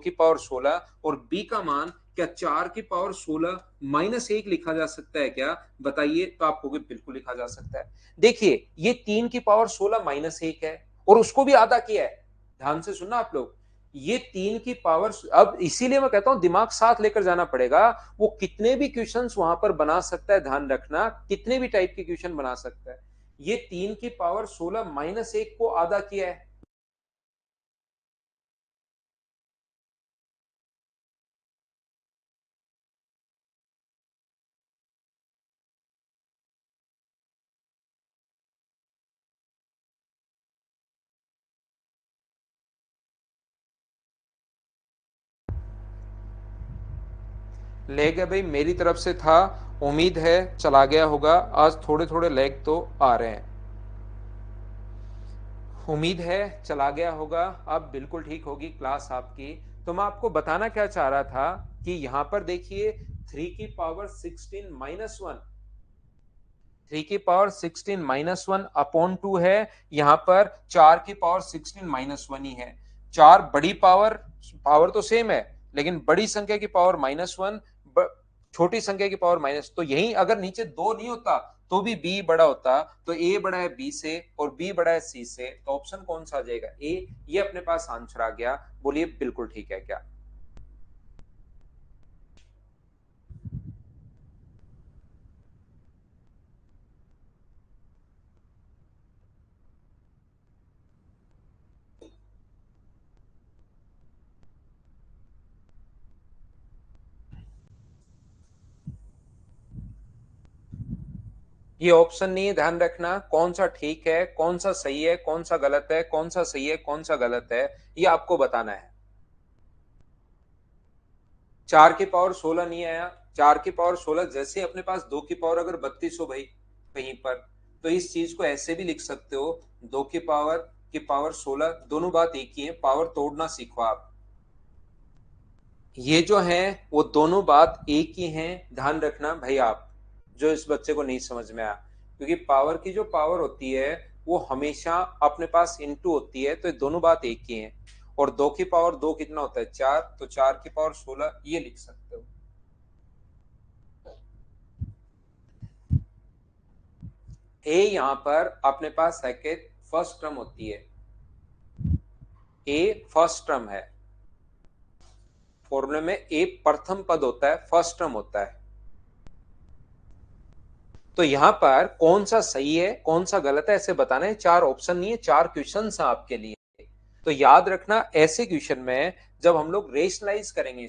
पावर 16 और बी का मान क्या 4 की पावर 16 - 1 लिखा जा सकता है क्या? बताइए, तो आपको भी बिल्कुल लिखा जा सकता है। देखिए ये 3 की पावर 16 - 1 है और उसको भी आधा किया है, ध्यान से सुनना आप लोग, ये 3 की पावर, अब इसीलिए मैं कहता हूं दिमाग साथ लेकर जाना पड़ेगा। वो कितने भी क्वेश्चंस वहां पर बना सकता है, ध्यान रखना, कितने भी टाइप के क्वेश्चन बना सकता है। ये 3 की पावर 16 - 1 को आधा किया है। ले गया भाई, मेरी तरफ से था, उम्मीद है चला गया होगा, आज थोड़े थोड़े लैग तो आ रहे हैं, उम्मीद है चला गया होगा, अब बिल्कुल ठीक होगी क्लास आपकी। तो मैं आपको बताना क्या चाह रहा था कि यहां पर देखिए 3 की पावर 16 - 1, 3 की पावर 16 - 1/2 है, यहां पर 4 की पावर 16 - 1 ही है। चार बड़ी पावर, पावर तो सेम है लेकिन बड़ी संख्या की पावर -1, छोटी संख्या की पावर माइनस, तो यही अगर नीचे 2 नहीं होता तो भी बी बड़ा होता, तो ए बड़ा है बी से और बी बड़ा है सी से, तो ऑप्शन कौन सा आ जाएगा? ए। ये अपने पास आंसर आ गया। बोलिए बिल्कुल ठीक है क्या? ये ऑप्शन नहीं है, ध्यान रखना, कौन सा ठीक है, कौन सा सही है, कौन सा गलत है, कौन सा सही है, कौन सा गलत है, ये आपको बताना है। 4 की पावर 16 नहीं आया, 4 की पावर 16 जैसे अपने पास 2 की पावर अगर 32 हो भाई कहीं पर, तो इस चीज को ऐसे भी लिख सकते हो, 2 की पावर दोनों बात एक ही है, पावर तोड़ना सीखो आप। ये जो है वो दोनों बात एक ही हैं, ध्यान रखना भाई आप, जो इस बच्चे को नहीं समझ में आया, क्योंकि पावर की जो पावर होती है वो हमेशा अपने पास इनटू होती है, तो ये दोनों बात एक ही है। और 2 की पावर 2 कितना होता है? 4, तो 4 की पावर 16 ये लिख सकते हो। ए यहां पर अपने पास है कि फर्स्ट टर्म होती है, ए फर्स्ट टर्म है, फॉर्मूले में ए प्रथम पद होता है, फर्स्ट टर्म होता है। तो यहां पर कौन सा सही है कौन सा गलत है ऐसे बताना है। 4 ऑप्शन नहीं है, 4 क्वेश्चन हैं आपके लिए। तो याद रखना ऐसे क्वेश्चन में जब हम लोग रेशनलाइज करेंगे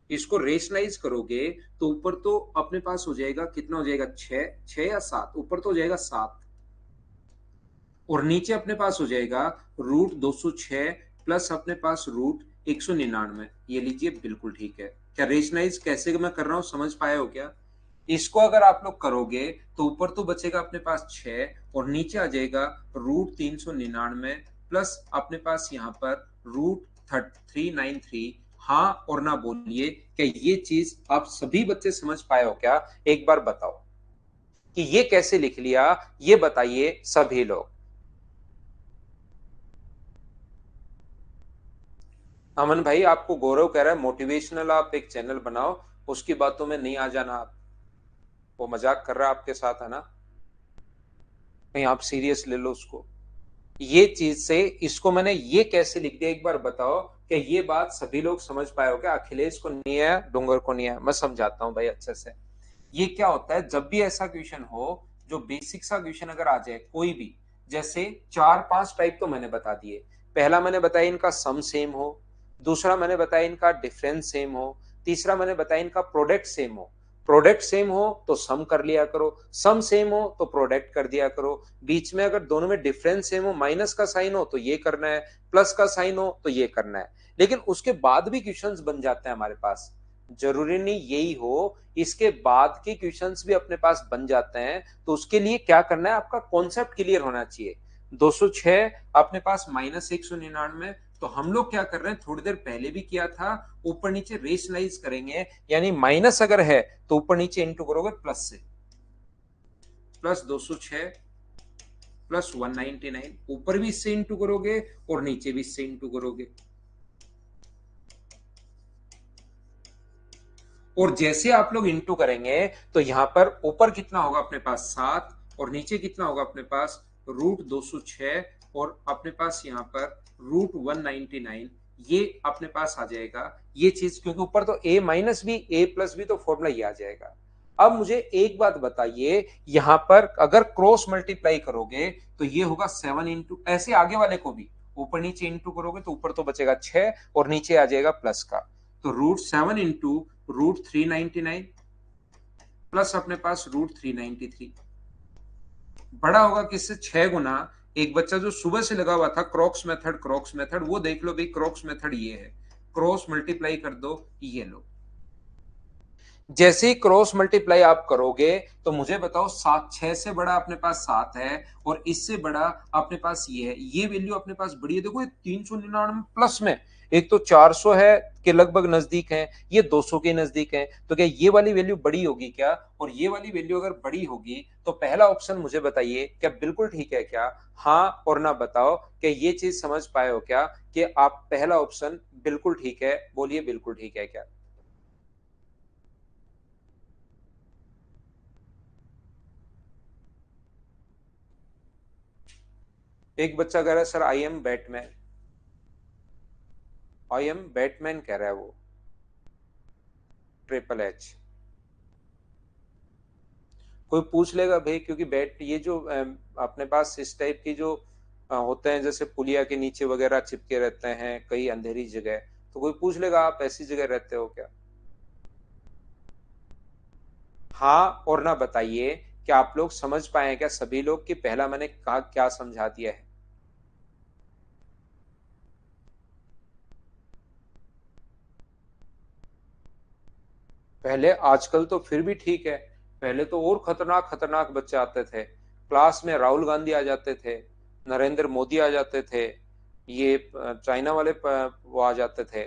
इसको रेशनलाइज करोगे तो ऊपर तो अपने पास हो जाएगा, कितना हो जाएगा, 6 या 7, ऊपर तो हो जाएगा 7 और नीचे अपने पास हो जाएगा √206 प्लस अपने पास √199। ये लीजिए, बिल्कुल ठीक है। क्या रेशनलाइज कैसे मैं कर रहा हूं समझ पाए हो क्या? इसको अगर आप लोग करोगे तो ऊपर तो बचेगा अपने पास 6 और नीचे आ जाएगा √399 प्लस अपने पास यहाँ पर √393। हाँ और ना बोलिए, क्या ये चीज आप सभी बच्चे समझ पाए हो क्या? एक बार बताओ कि ये कैसे लिख लिया, ये बताइए सभी लोग। अमन भाई, आपको गौरव कह रहा है मोटिवेशनल आप एक चैनल बनाओ, उसकी बातों में नहीं आ जाना आप। वो मजाक कर रहा है आपके साथ, है ना? कहीं आप सीरियस ले लो उसको। ये चीज से इसको मैंने ये कैसे लिख दिया, एक बार बताओ कि ये बात सभी लोग समझ पाए हो क्या? अखिलेश को नहीं है, डूंगर को नहीं है, मैं समझाता हूँ भाई अच्छे से। ये क्या होता है, जब भी ऐसा क्वेश्चन हो जो बेसिक सा क्वेश्चन अगर आ जाए कोई भी, जैसे 4-5 टाइप तो मैंने बता दिए। पहला मैंने बताया इनका सम सेम हो, दूसरा मैंने बताया इनका डिफरेंस सेम हो, तीसरा मैंने बताया इनका प्रोडक्ट सेम हो। प्रोडक्ट सेम हो तो सम कर लिया करो, सम सेम हो तो प्रोडक्ट कर दिया करो। बीच में अगर दोनों में डिफरेंस सेम हो, माइनस का साइन हो तो ये करना है, प्लस का साइन हो तो ये करना है। लेकिन उसके बाद भी क्वेश्चंस बन जाते हैं हमारे पास, जरूरी नहीं यही हो, इसके बाद के क्वेश्चंस भी अपने पास बन जाते हैं। तो उसके लिए क्या करना है, आपका कॉन्सेप्ट क्लियर होना चाहिए। 206 अपने पास -199, तो हम लोग क्या कर रहे हैं, थोड़ी देर पहले भी किया था, ऊपर नीचे रेशनलाइज करेंगे। यानी माइनस अगर है तो ऊपर नीचे इंटू करोगे प्लस से, प्लस 206 प्लस 199, ऊपर भी इससे इंटू करोगे और नीचे भी इससे इंटू करोगे। और जैसे आप लोग इंटू करेंगे तो यहां पर ऊपर कितना होगा अपने पास 7 और नीचे कितना होगा अपने पास √206 और अपने पास यहाँ पर √199। ये अपने पास आ जाएगा ये चीज, क्योंकि ऊपर तो a माइनस भी a प्लस भी, तो फॉर्मूला ये आ जाएगा। अब मुझे एक बात बताइए, यहां पर अगर क्रॉस मल्टीप्लाई करोगे तो ये होगा 7 इंटू, ऐसे आगे वाले को भी ऊपर नीचे इंटू करोगे तो ऊपर तो बचेगा 6 और नीचे आ जाएगा प्लस का। तो √7 इंटू √399 प्लस अपने पास √393 बड़ा होगा किससे, 6 गुना। एक बच्चा जो सुबह से लगा हुआ था क्रॉक्स मेथड, वो देख लो भाई, क्रॉक्स मेथड ये है, क्रॉस मल्टीप्लाई कर दो, ये लो। जैसे ही क्रॉस मल्टीप्लाई आप करोगे तो मुझे बताओ, 6 से बड़ा अपने पास 7 है और इससे बड़ा अपने पास ये है, ये वैल्यू अपने पास बड़ी है। देखो ये 399 प्लस में, एक तो 400 है के लगभग नजदीक है, ये 200 के नजदीक है। तो क्या ये वाली वैल्यू बड़ी होगी क्या? और ये वाली वैल्यू अगर बड़ी होगी तो पहला ऑप्शन मुझे बताइए, क्या बिल्कुल ठीक है क्या? हाँ और ना बताओ, क्या ये चीज समझ पाए हो क्या कि आप पहला ऑप्शन बिल्कुल ठीक है? बोलिए बिल्कुल ठीक है क्या? एक बच्चा कह रहा है सर आई एम बैटमैन कह रहा है वो, ट्रिपल H। कोई पूछ लेगा भाई, क्योंकि बैट ये जो अपने पास इस टाइप की जो होते हैं, जैसे पुलिया के नीचे वगैरह चिपके रहते हैं कई अंधेरी जगह, तो कोई पूछ लेगा आप ऐसी जगह रहते हो क्या? हाँ और ना बताइए, क्या आप लोग समझ पाए हैं क्या सभी लोग, कि पहला मैंने कहा क्या समझा दिया है? पहले, आजकल तो फिर भी ठीक है, पहले तो और खतरनाक खतरनाक बच्चे आते थे क्लास में। राहुल गांधी आ जाते थे, नरेंद्र मोदी आ जाते थे, ये चाइना वाले वो आ जाते थे,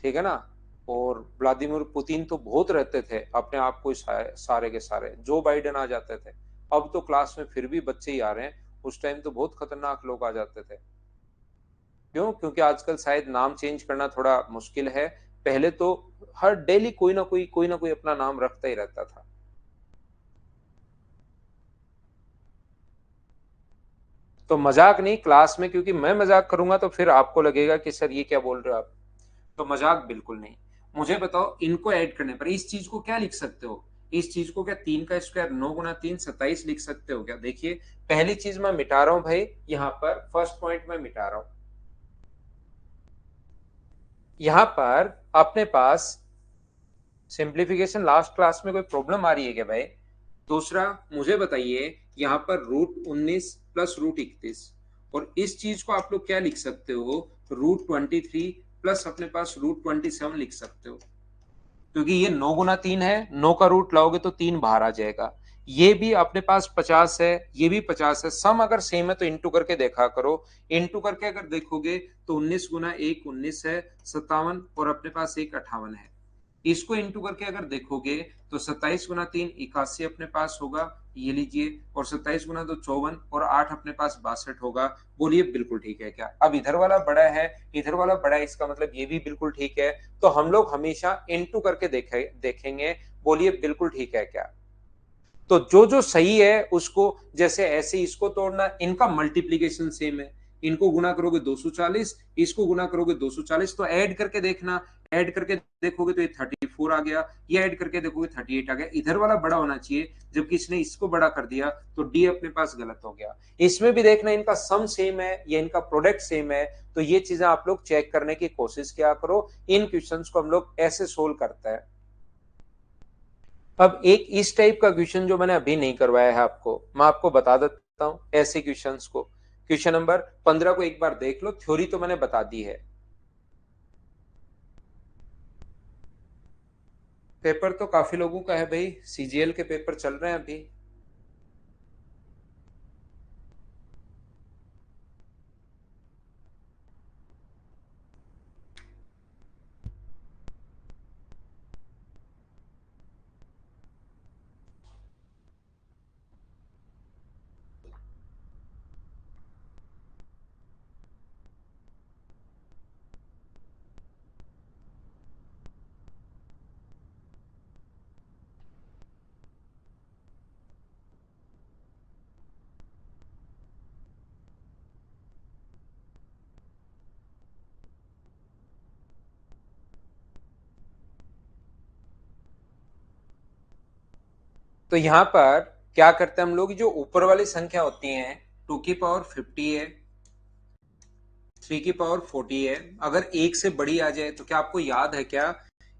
ठीक है ना? और व्लादिमीर पुतिन तो बहुत रहते थे अपने आप को, सारे के सारे जो बाइडेन आ जाते थे। अब तो क्लास में फिर भी बच्चे ही आ रहे हैं, उस टाइम तो बहुत खतरनाक लोग आ जाते थे। क्यों? क्योंकि आजकल शायद नाम चेंज करना थोड़ा मुश्किल है। पहले तो हर डेली कोई ना कोई अपना नाम रखता ही रहता था। तो मजाक नहीं क्लास में, क्योंकि मैं मजाक करूंगा तो फिर आपको लगेगा कि सर ये क्या बोल रहे हो आप। तो मजाक बिल्कुल नहीं। मुझे बताओ, इनको ऐड करने पर इस चीज को क्या लिख सकते हो, इस चीज को क्या 3 का स्क्वायर 9 गुना 3 27 लिख सकते हो क्या? देखिए पहली चीज मैं मिटा रहा हूं भाई, यहां पर फर्स्ट पॉइंट मैं मिटा रहा हूं। यहां पर अपने पास सिंप्लीफिकेशन लास्ट क्लास में कोई प्रॉब्लम आ रही है क्या भाई? दूसरा मुझे बताइए, यहाँ पर √19 प्लस √31, और इस चीज को आप लोग क्या लिख सकते हो, √23 प्लस अपने पास √27 लिख सकते हो, क्योंकि ये 9 गुना 3 है, 9 का रूट लाओगे तो 3 बाहर आ जाएगा। ये भी अपने पास 50 है, ये भी 50 है, सम अगर सेम है तो इंटू करके देखा करो। इंटू करके अगर देखोगे तो 19 गुना 1 19 है 57, और अपने पास एक 58 है। इसको इंटू करके अगर देखोगे तो 27 गुना 3 81 अपने पास होगा, ये लीजिए, और 27 गुना 2 54, और 8 अपने पास 62 होगा। बोलिए बिल्कुल ठीक है क्या? अब इधर वाला बड़ा है, इधर वाला बड़ा है, इसका मतलब ये भी बिल्कुल ठीक है। तो हम लोग हमेशा इंटू करके देखेंगे। बोलिए बिल्कुल ठीक है क्या? तो जो जो सही है उसको, जैसे ऐसे इसको तोड़ना, इनका मल्टीप्लीकेशन सेम है, इनको गुना करोगे 240, इसको गुना करोगे 240, तो ऐड करके देखना, ऐड करके देखोगे तो ये 34 आ गया, ये ऐड करके देखोगे 38 आ गया। इधर वाला बड़ा होना चाहिए, जबकि इसने इसको बड़ा कर दिया, तो डी अपने पास गलत हो गया। इसमें भी देखना इनका सम सेम है या इनका प्रोडक्ट सेम है, तो ये चीजें आप लोग चेक करने की कोशिश किया करो। इन क्वेश्चंस को हम लोग ऐसे सोल्व करते हैं। अब एक इस टाइप का क्वेश्चन जो मैंने अभी नहीं करवाया है आपको, मैं आपको बता देता हूं ऐसे क्वेश्चंस को। क्वेश्चन नंबर 15 को एक बार देख लो, थ्योरी तो मैंने बता दी है। पेपर तो काफी लोगों का है भाई, सीजीएल के पेपर चल रहे हैं अभी। तो यहां पर क्या करते हैं हम लोग, जो ऊपर वाली संख्या होती है 2 की पावर 50 है, 3 की पावर 40 है, अगर एक से बड़ी आ जाए तो क्या आपको याद है क्या?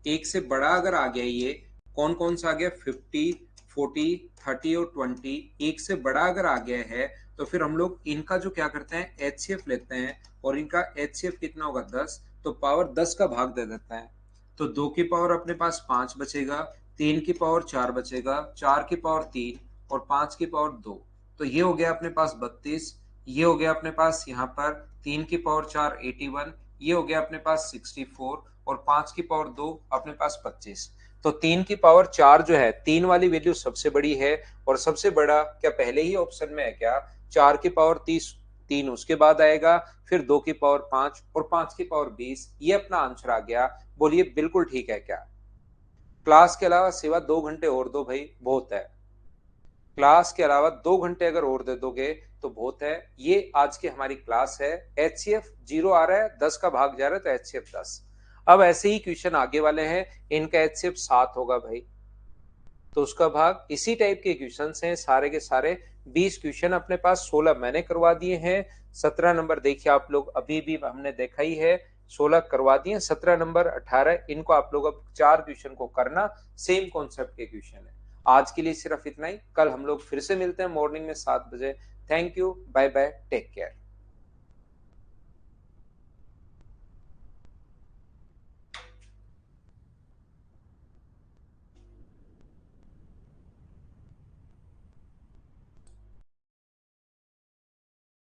एक से बड़ा अगर आ गया, ये कौन कौन सा आ गया, 50 40 30 और 20, एक से बड़ा अगर आ गया है, तो फिर हम लोग इनका जो क्या करते हैं, एचसीएफ लेते हैं, और इनका एचसीएफ कितना होगा 10, तो पावर 10 का भाग दे देते हैं। तो 2 की पावर अपने पास 5 बचेगा, 3 की पावर 4 बचेगा, 4 की पावर 3, और 5 की पावर 2। तो ये हो गया अपने पास 32, ये हो गया अपने पास यहाँ पर 3 की पावर 4 81, ये हो गया अपने पास 64, और 5 की पावर 2 अपने पास 25। तो 3 की पावर 4 जो है, 3 वाली वैल्यू सबसे बड़ी है, और सबसे बड़ा क्या पहले ही ऑप्शन में है क्या? 4 की पावर 30, 3 उसके बाद आएगा, फिर 2 की पावर 5, और 5 की पावर 20, ये अपना आंसर आ गया। बोलिए बिल्कुल ठीक है क्या? क्लास के अलावा सिवा 2 घंटे और दो भाई, बहुत है। क्लास के अलावा 2 घंटे अगर और दे दोगे तो बहुत है। ये आज की हमारी क्लास है। एचसीएफ 0 आ रहा है, 10 का भाग जा रहा है, तो एचसीएफ 10। अब ऐसे ही क्वेश्चन आगे वाले हैं, इनका एचसीएफ 7 होगा भाई, तो उसका भाग, इसी टाइप के क्वेश्चन हैं सारे के सारे। 20 क्वेश्चन अपने पास, 16 मैंने करवा दिए हैं, 17 नंबर देखिए आप लोग, अभी भी हमने देखा ही है, 16 करवा दिए, 17 नंबर 18, इनको आप लोग अब 4 क्वेश्चन को करना, सेम कॉन्सेप्ट के क्वेश्चन है। आज के लिए सिर्फ इतना ही, कल हम लोग फिर से मिलते हैं मॉर्निंग में 7 बजे। Thank you, bye bye, take care.